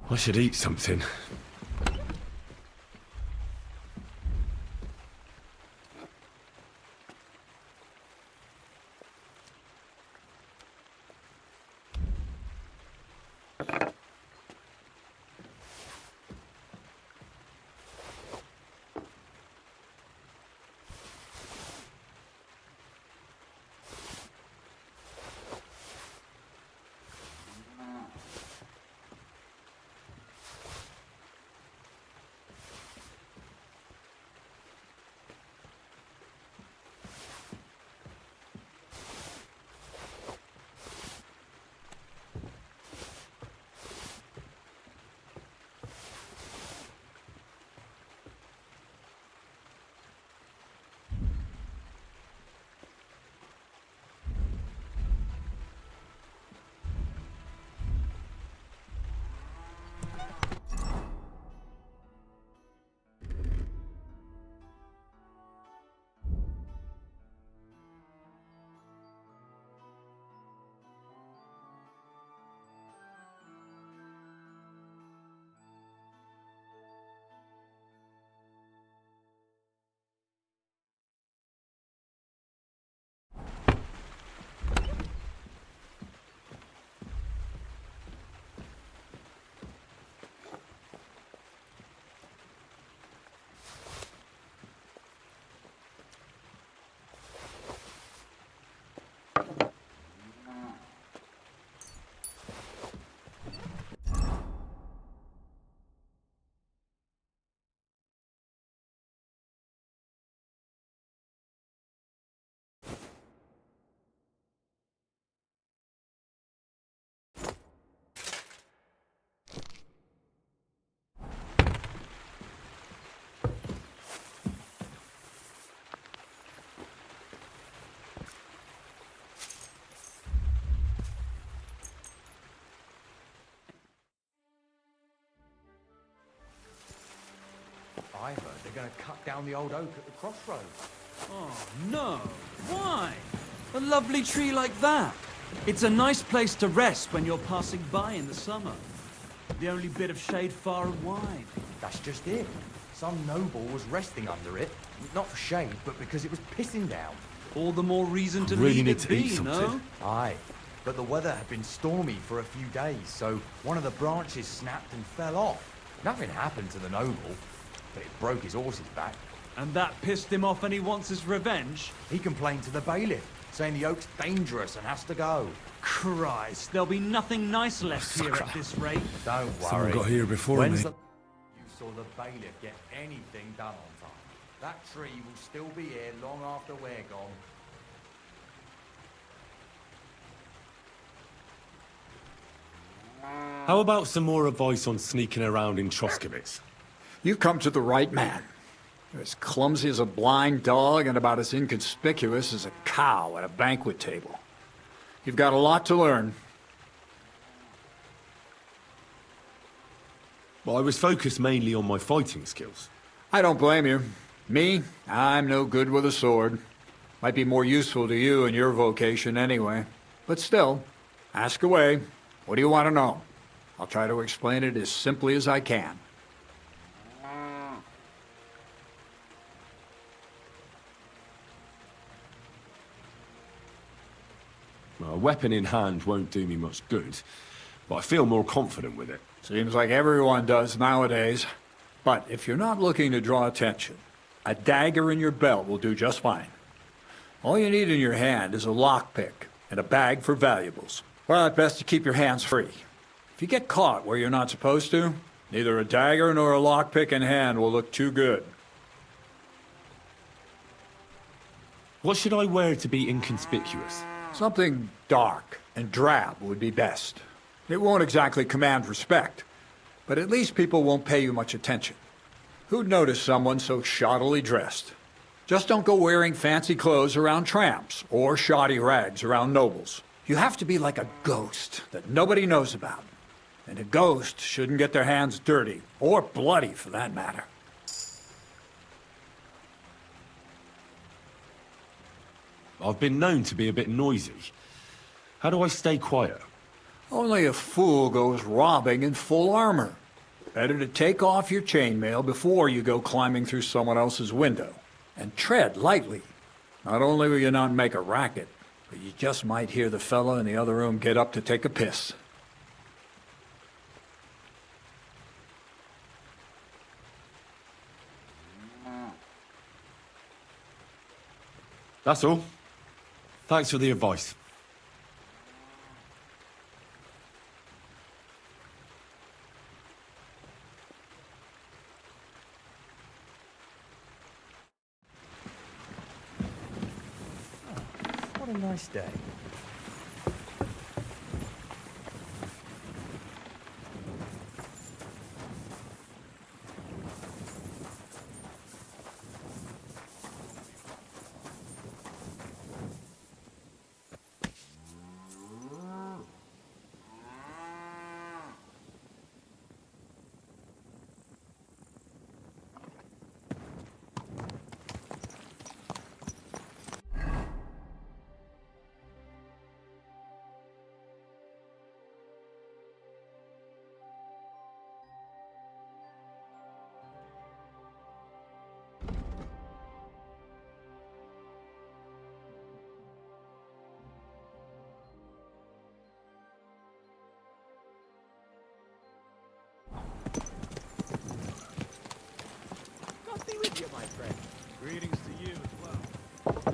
S1: I should eat something.
S12: I heard they're going to cut down the old oak at the crossroads.
S11: Oh, no. Why? A lovely tree like that. It's a nice place to rest when you're passing by in the summer. The only bit of shade far and wide.
S12: That's just it. Some noble was resting under it, not for shade, but because it was pissing down.
S11: All the more reason to
S1: really
S11: leave
S1: need
S11: it
S1: to
S11: be,
S1: eat something.
S11: no?
S12: Aye, but the weather had been stormy for a few days, so one of the branches snapped and fell off. Nothing happened to the noble, but it broke his horse's back.
S11: And that pissed him off and he wants his revenge?
S12: He complained to the bailiff, saying the oak's dangerous and has to go.
S11: Christ, there'll be nothing nice left here at this rate.
S12: Don't worry.
S1: Someone got here before
S12: When's
S1: me.
S12: the... You saw the bailiff get anything done on time. That tree will still be here long after we're gone.
S1: How about some more advice on sneaking around in Troskowitz?
S2: You've come to the right man. You're as clumsy as a blind dog and about as inconspicuous as a cow at a banquet table. You've got a lot to learn.
S1: Well, I was focused mainly on my fighting skills.
S2: I don't blame you. Me, I'm no good with a sword. Might be more useful to you in your vocation anyway. But still, ask away. What do you want to know? I'll try to explain it as simply as I can.
S1: Well, a weapon in hand won't do me much good, but I feel more confident with it.
S2: Seems like everyone does nowadays. But if you're not looking to draw attention, a dagger in your belt will do just fine. All you need in your hand is a lockpick and a bag for valuables. Well, it's best to keep your hands free. If you get caught where you're not supposed to, neither a dagger nor a lockpick in hand will look too good.
S1: What should I wear to be inconspicuous?
S2: Something dark and drab would be best. It won't exactly command respect, but at least people won't pay you much attention. Who'd notice someone so shoddily dressed? Just don't go wearing fancy clothes around tramps or shoddy rags around nobles. You have to be like a ghost that nobody knows about. And a ghost shouldn't get their hands dirty, or bloody for that matter.
S1: I've been known to be a bit noisy. How do I stay quiet?
S2: Only a fool goes robbing in full armor. Better to take off your chainmail before you go climbing through someone else's window. And tread lightly. Not only will you not make a racket, but you just might hear the fella in the other room get up to take a piss.
S1: That's all. Thanks for the advice.
S12: What a nice day.
S8: God be with you, my friend. Greetings to you as well.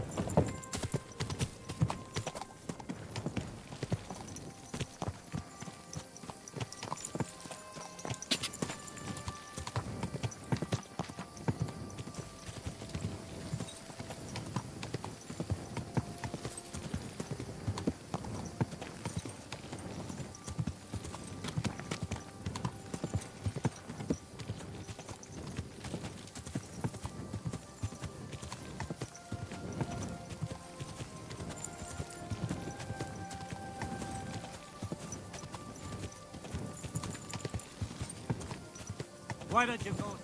S11: Why don't you go somewhere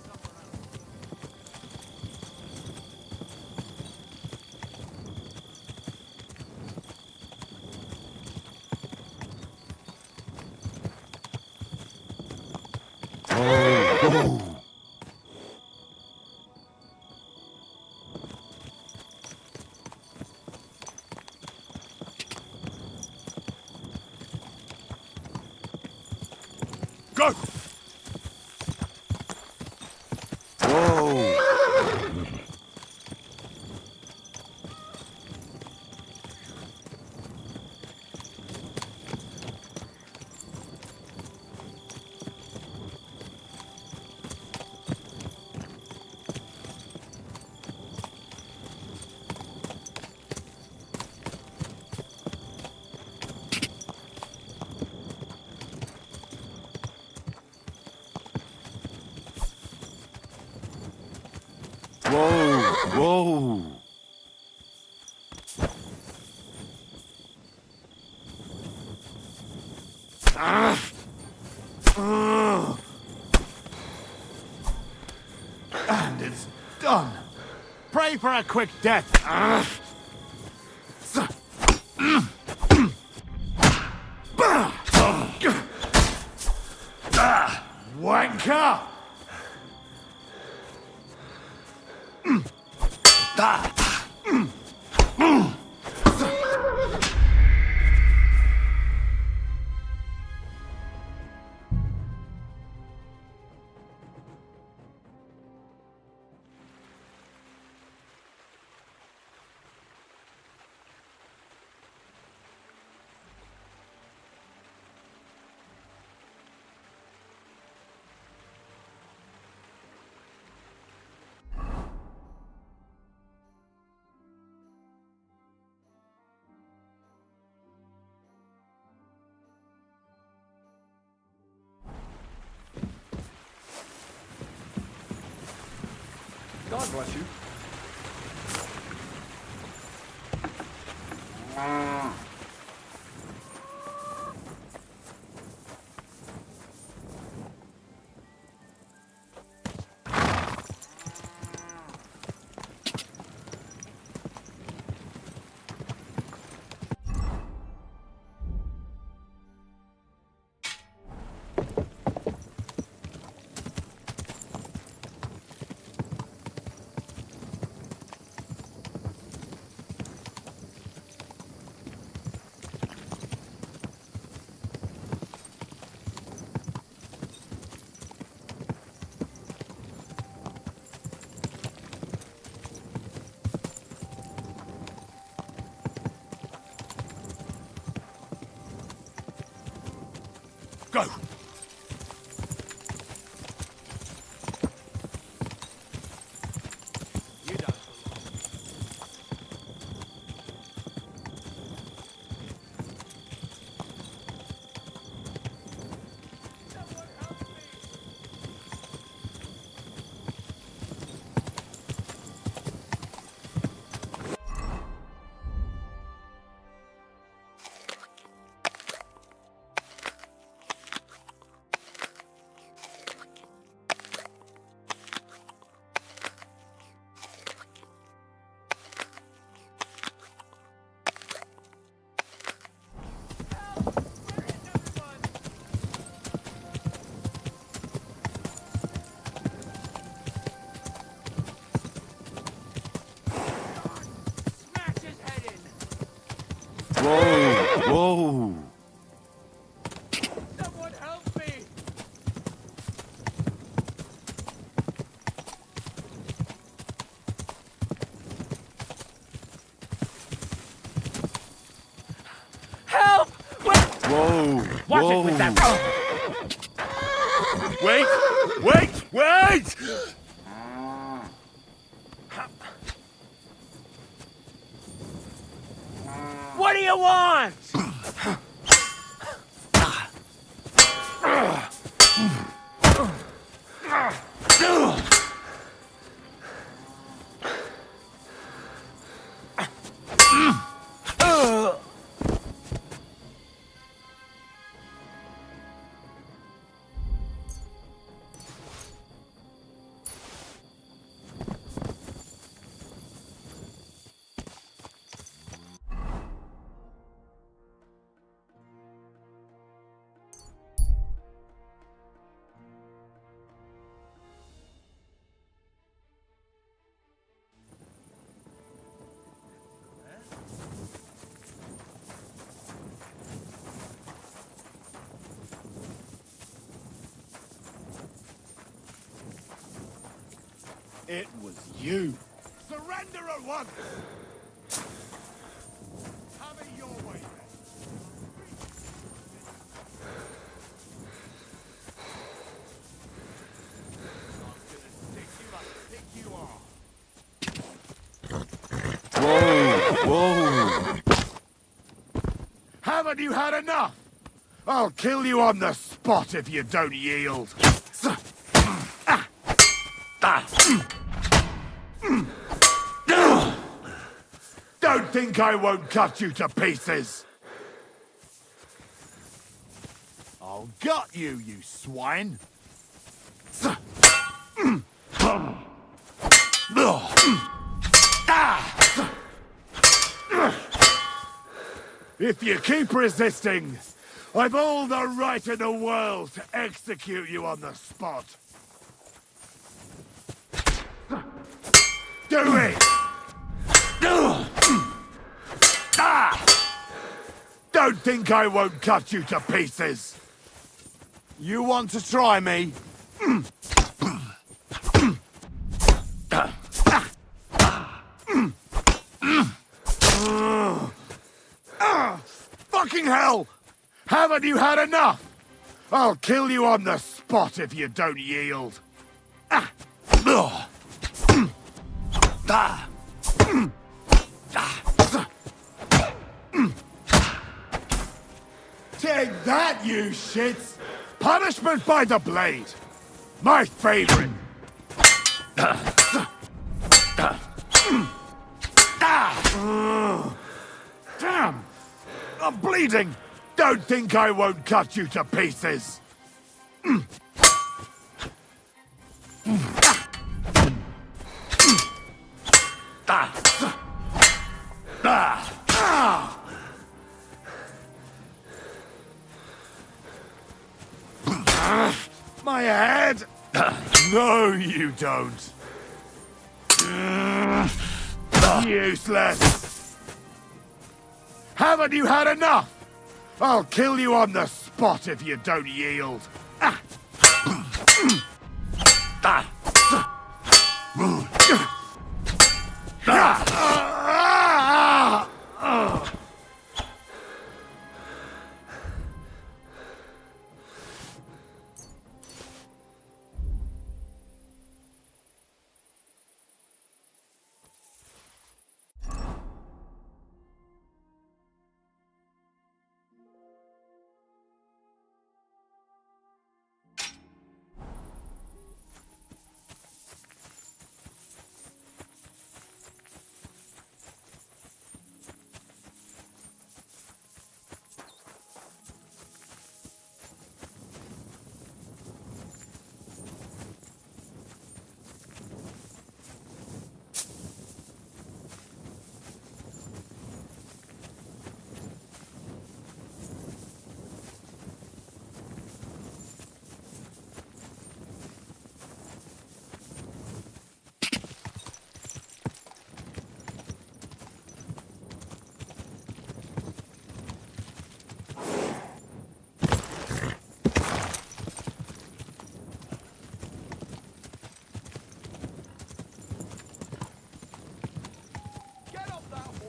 S11: else?
S1: Whoa! Go! Whoa! Whoa! Whoa!
S6: And it's done.
S8: Pray for a quick death.
S6: Wanker!
S2: God bless you.
S1: Go!
S7: You done. Smash his head in.
S1: Whoa! Whoa!
S7: Someone help me. Help!
S1: Whoa!
S7: Watch
S1: Whoa!
S7: it with that.
S1: Wait! Wait! Wait!
S7: What do you want?
S1: It was you. Surrender at once! Have it your way, then. Whoa! Haven't you had enough? I'll kill you on the spot if you don't yield. Don't think I won't cut you to pieces. I'll gut you, you swine. If you keep resisting, I've all the right in the world to execute you on the spot. Do it! Don't think I won't cut you to pieces. You want to try me? Fucking hell! Haven't you had enough? I'll kill you on the spot if you don't yield. Take that, you shits! Punishment by the blade! My favorite! Damn! I'm bleeding! Don't think I won't cut you to pieces! My head? No, you don't. Useless. Haven't you had enough? I'll kill you on the spot if you don't yield.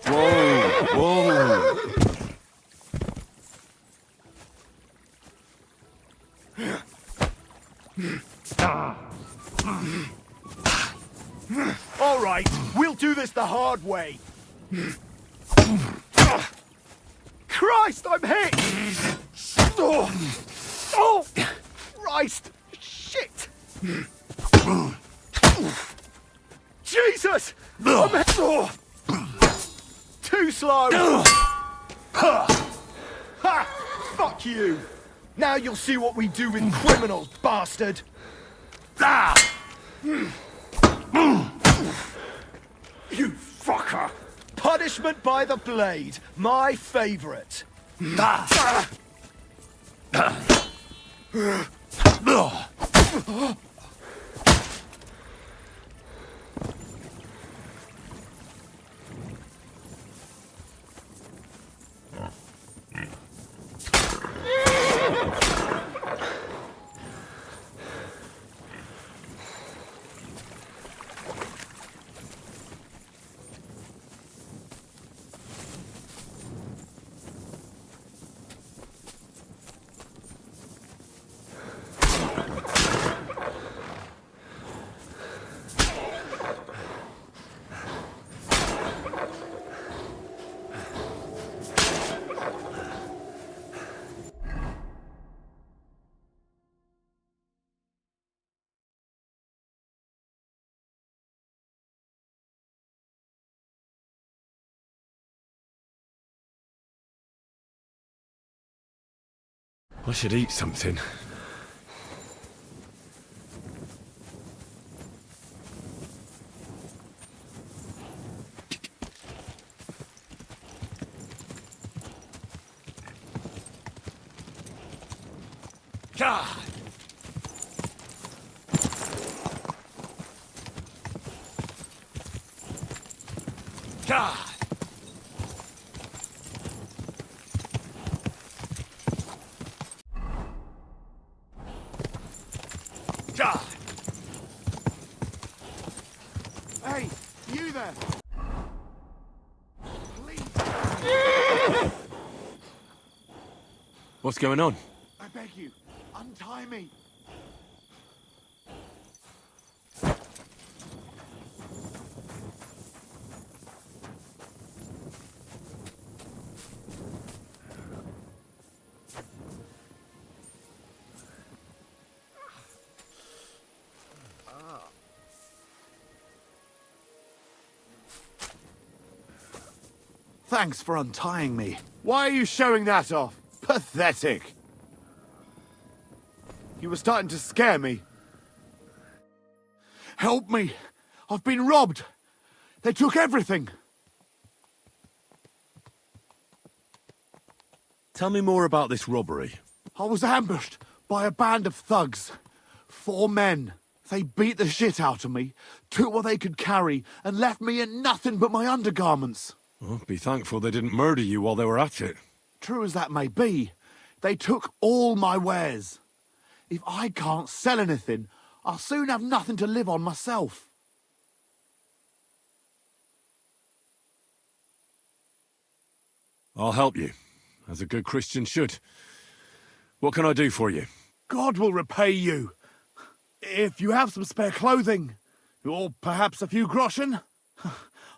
S1: Whoa!
S6: All right, we'll do this the hard way. Christ, I'm hit! Oh, Christ! Shit! Jesus! I'm hit! Too slow! Ha! Fuck you! Now you'll see what we do with criminals, bastard! You fucker! Punishment by the blade, my favorite.
S1: I should eat something. God! God! God!
S6: Hey, you there! Please,
S1: What's going on?
S6: I beg you, untie me. Thanks for untying me. Why are you showing that off? Pathetic. You were starting to scare me. Help me. I've been robbed. They took everything.
S1: Tell me more about this robbery.
S6: I was ambushed by a band of thugs. 4 men. They beat the shit out of me, took what they could carry, and left me in nothing but my undergarments.
S1: Well, be thankful they didn't murder you while they were at it.
S6: True as that may be, they took all my wares. If I can't sell anything, I'll soon have nothing to live on myself.
S1: I'll help you, as a good Christian should. What can I do for you?
S6: God will repay you. If you have some spare clothing, or perhaps a few groschen,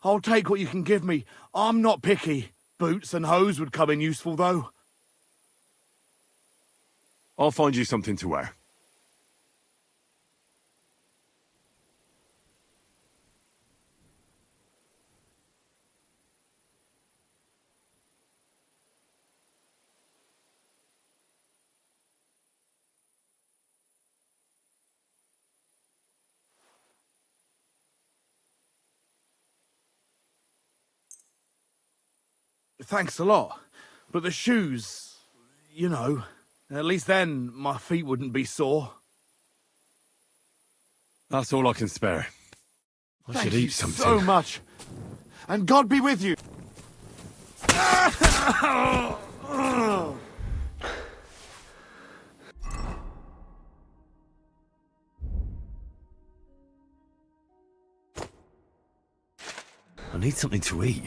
S6: I'll take what you can give me. I'm not picky. Boots and hose would come in useful, though.
S1: I'll find you something to wear.
S6: Thanks a lot. But the shoes, you know, at least then my feet wouldn't be sore.
S1: That's all I can spare. I
S6: Thank
S1: should
S6: you
S1: eat something.
S6: so much. And God be with you.
S1: I need something to eat.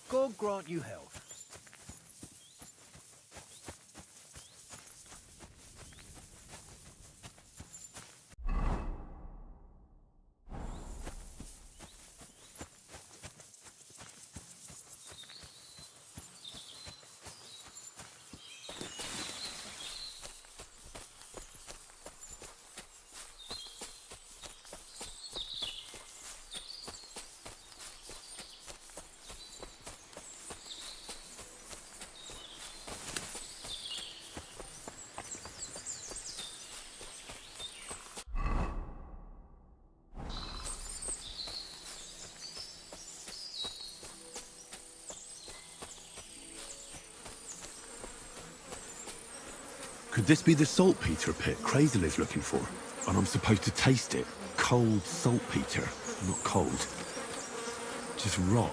S7: God grant you health.
S1: Could this be the saltpeter pit Crazel is looking for? And I'm supposed to taste it. Cold saltpeter. Not cold. Just raw.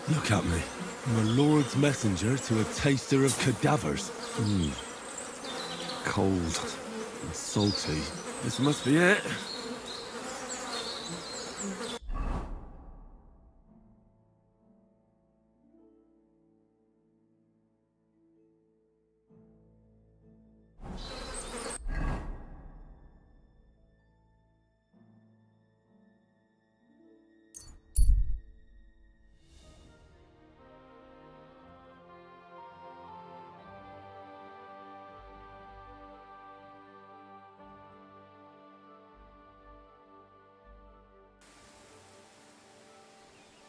S1: Look at me. I'm a Lord's messenger to a taster of cadavers. Cold and salty. This must be it.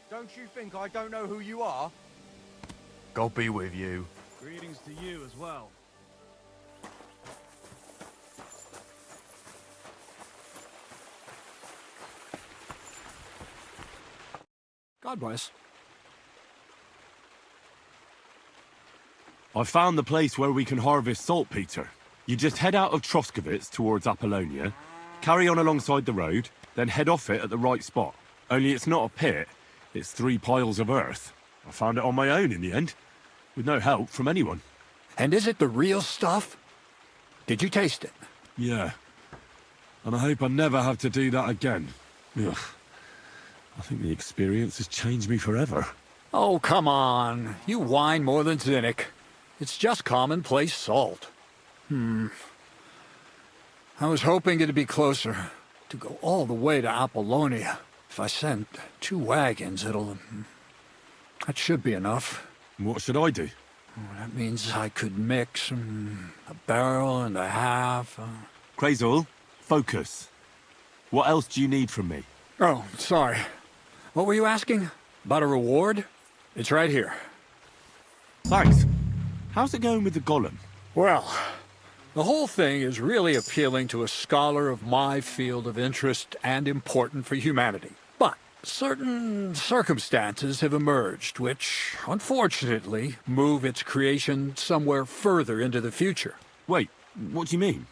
S12: Don't you think I don't know who you are? God be with you.
S8: Greetings to you as well.
S2: God bless.
S1: I found the place where we can harvest saltpeter. You just head out of Troskovitz towards Apollonia, carry on alongside the road, then head off it at the right spot. Only it's not a pit, it's 3 piles of earth. I found it on my own in the end, with no help from anyone.
S2: And is it the real stuff? Did you taste it?
S1: Yeah. And I hope I never have to do that again. Ugh. I think the experience has changed me forever.
S2: Oh, come on. You whine more than Zinnick. It's just commonplace salt. I was hoping it'd be closer. To go all the way to Apollonia. If I send 2 wagons, that should be enough.
S1: What should I do?
S2: That means I could mix a barrel and a half.
S1: Crazul, focus. What else do you need from me?
S2: Oh, sorry. What were you asking? About a reward? It's right here.
S1: Thanks. How's it going with the golem?
S2: Well, the whole thing is really appealing to a scholar of my field of interest and important for humanity. But certain circumstances have emerged which, unfortunately, move its creation somewhere further into the future.
S1: Wait, what do you mean?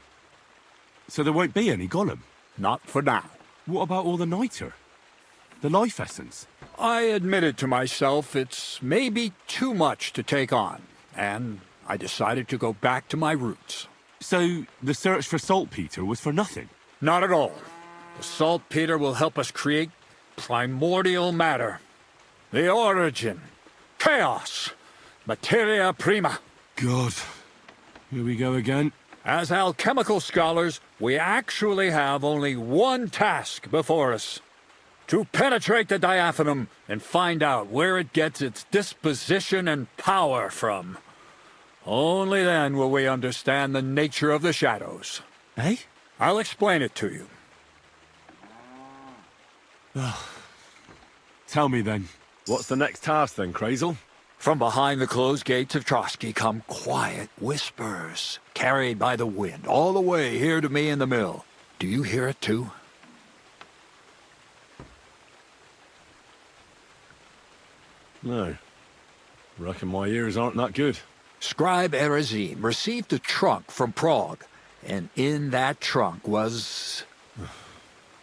S1: So there won't be any golem?
S2: Not for now.
S1: What about all the niter? The life essence?
S2: I admitted to myself it's maybe too much to take on, and I decided to go back to my roots.
S1: So the search for saltpeter was for nothing?
S2: Not at all. The saltpeter will help us create primordial matter. The origin. Chaos. Materia prima.
S1: God. Here we go again.
S2: As alchemical scholars, we actually have only one task before us. To penetrate the diaphanum and find out where it gets its disposition and power from. Only then will we understand the nature of the shadows.
S1: Eh?
S2: I'll explain it to you.
S1: Tell me then. What's the next task then, Crazul?
S2: From behind the closed gates of Trotsky come quiet whispers, carried by the wind, all the way here to me in the mill. Do you hear it too?
S1: No. Reckon my ears aren't that good.
S2: Scribe Erezim received a trunk from Prague, and in that trunk was...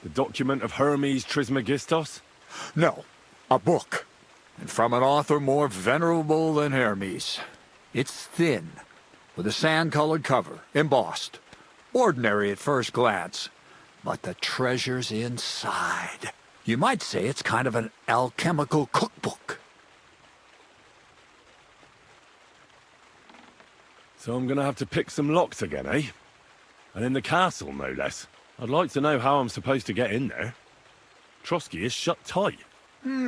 S1: The document of Hermes Trismegistos?
S2: No, a book. And from an author more venerable than Hermes. It's thin, with a sand-colored cover, embossed. Ordinary at first glance, but the treasure's inside. You might say it's kind of an alchemical cookbook.
S1: So I'm gonna have to pick some locks again, eh? And in the castle, no less. I'd like to know how I'm supposed to get in there. Trotsky is shut tight.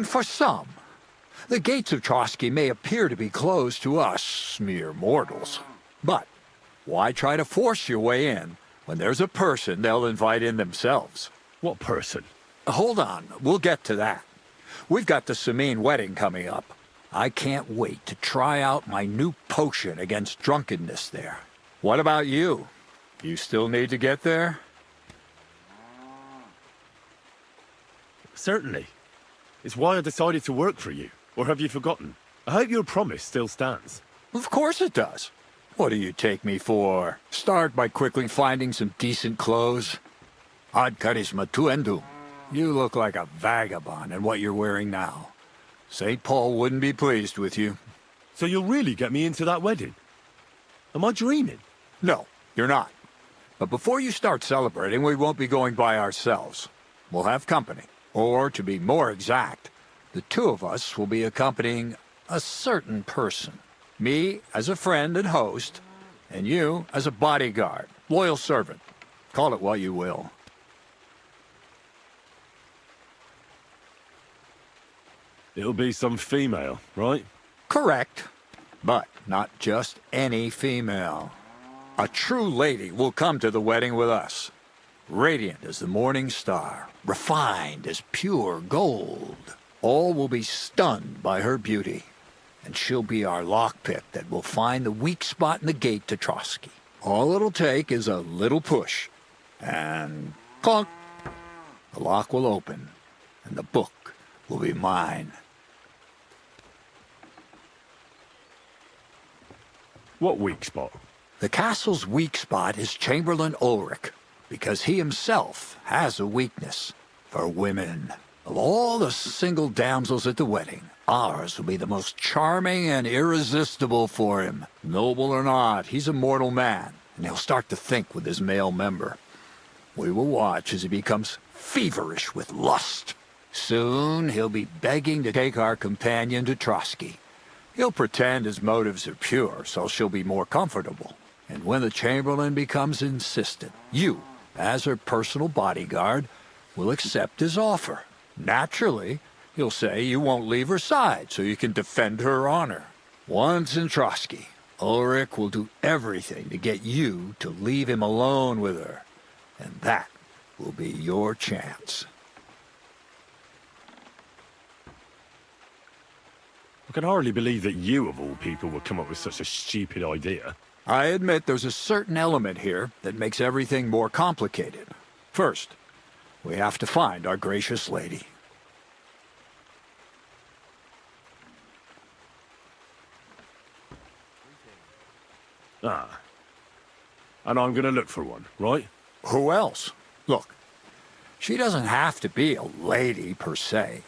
S2: For some. The gates of Trotsky may appear to be closed to us, mere mortals. But why try to force your way in when there's a person they'll invite in themselves?
S1: What person?
S2: Hold on, we'll get to that. We've got the Samine wedding coming up. I can't wait to try out my new potion against drunkenness there. What about you? You still need to get there?
S1: Certainly. It's why I decided to work for you. Or have you forgotten? I hope your promise still stands.
S2: Of course it does. What do you take me for? Start by quickly finding some decent clothes. Ad charisma tuendu. You look like a vagabond in what you're wearing now. St. Paul wouldn't be pleased with you.
S1: So you'll really get me into that wedding? Am I dreaming?
S2: No, you're not. But before you start celebrating, we won't be going by ourselves. We'll have company. Or, to be more exact, the two of us will be accompanying a certain person. Me as a friend and host, and you as a bodyguard, loyal servant. Call it what you will.
S1: It'll be some female, right?
S2: Correct. But not just any female. A true lady will come to the wedding with us. Radiant as the morning star, refined as pure gold. All will be stunned by her beauty. And she'll be our lockpick that will find the weak spot in the gate to Trotsky. All it'll take is a little push. And clunk! The lock will open, and the book will be mine.
S1: What weak spot?
S2: The castle's weak spot is Chamberlain Ulrich, because he himself has a weakness for women. Of all the single damsels at the wedding, Ours will be the most charming and irresistible for him. Noble or not, he's a mortal man, and he'll start to think with his male member. We will watch as he becomes feverish with lust. Soon he'll be begging to take our companion to Trotsky. He'll pretend his motives are pure, so she'll be more comfortable. And when the Chamberlain becomes insistent, you, as her personal bodyguard, will accept his offer. Naturally, he'll say you won't leave her side so you can defend her honor. Once in Trotsky, Ulrich will do everything to get you to leave him alone with her. And that will be your chance.
S1: I can hardly believe that you, of all people, would come up with such a stupid idea.
S2: I admit there's a certain element here that makes everything more complicated. First, we have to find our gracious lady.
S1: Ah. And I'm gonna look for one, right?
S2: Who else? Look, she doesn't have to be a lady per se.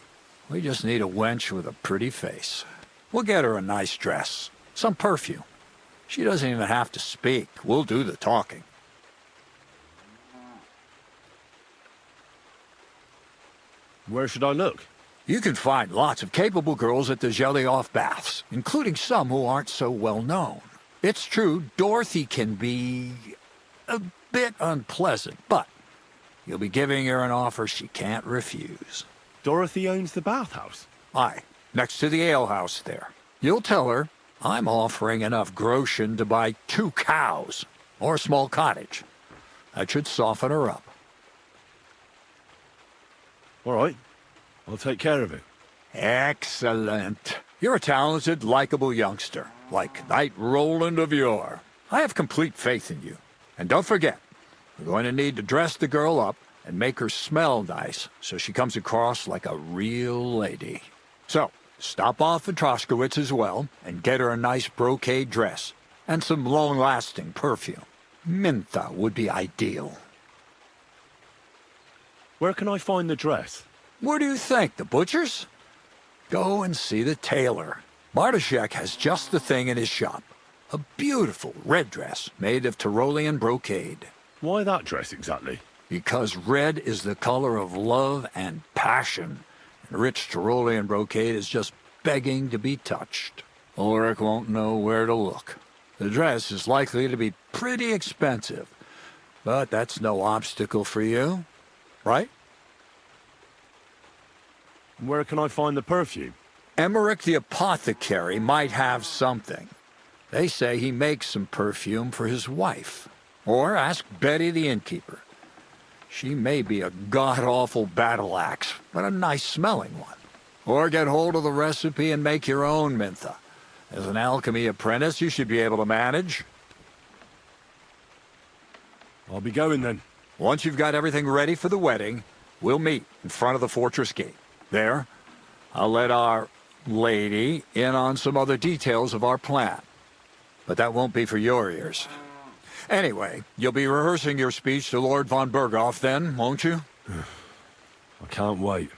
S2: We just need a wench with a pretty face. We'll get her a nice dress, some perfume. She doesn't even have to speak. We'll do the talking.
S1: Where should I look?
S2: You can find lots of capable girls at the Zhelyov baths, including some who aren't so well known. It's true, Dorothy can be a bit unpleasant, but you'll be giving her an offer she can't refuse.
S1: Dorothy owns the bathhouse?
S2: Aye, next to the alehouse there. You'll tell her I'm offering enough groschen to buy 2 cows, or a small cottage. That should soften her up.
S1: All right. I'll take care of it.
S2: Excellent. You're a talented, likable youngster, like Knight Roland of yore. I have complete faith in you. And don't forget, we're going to need to dress the girl up and make her smell nice so she comes across like a real lady. So, stop off at Troskowitz as well and get her a nice brocade dress and some long-lasting perfume. Mintha would be ideal.
S1: Where can I find the dress?
S2: Where do you think? The butcher's? Go and see the tailor. Bartoszek has just the thing in his shop. A beautiful red dress made of Tyrolean brocade.
S1: Why that dress exactly?
S2: Because red is the color of love and passion. And rich Tyrolean brocade is just begging to be touched. Ulrich won't know where to look. The dress is likely to be pretty expensive, but that's no obstacle for you, right?
S1: Where can I find the perfume?
S2: Emmerich the apothecary might have something. They say he makes some perfume for his wife. Or ask Betty the innkeeper. She may be a god-awful battle axe, but a nice-smelling one. Or get hold of the recipe and make your own mintha. As an alchemy apprentice, you should be able to manage.
S1: I'll be going then.
S2: Once you've got everything ready for the wedding, we'll meet in front of the fortress gate. There, I'll let our lady in on some other details of our plan. But that won't be for your ears. Anyway, you'll be rehearsing your speech to Lord von Berghoff then, won't you?
S1: I can't wait.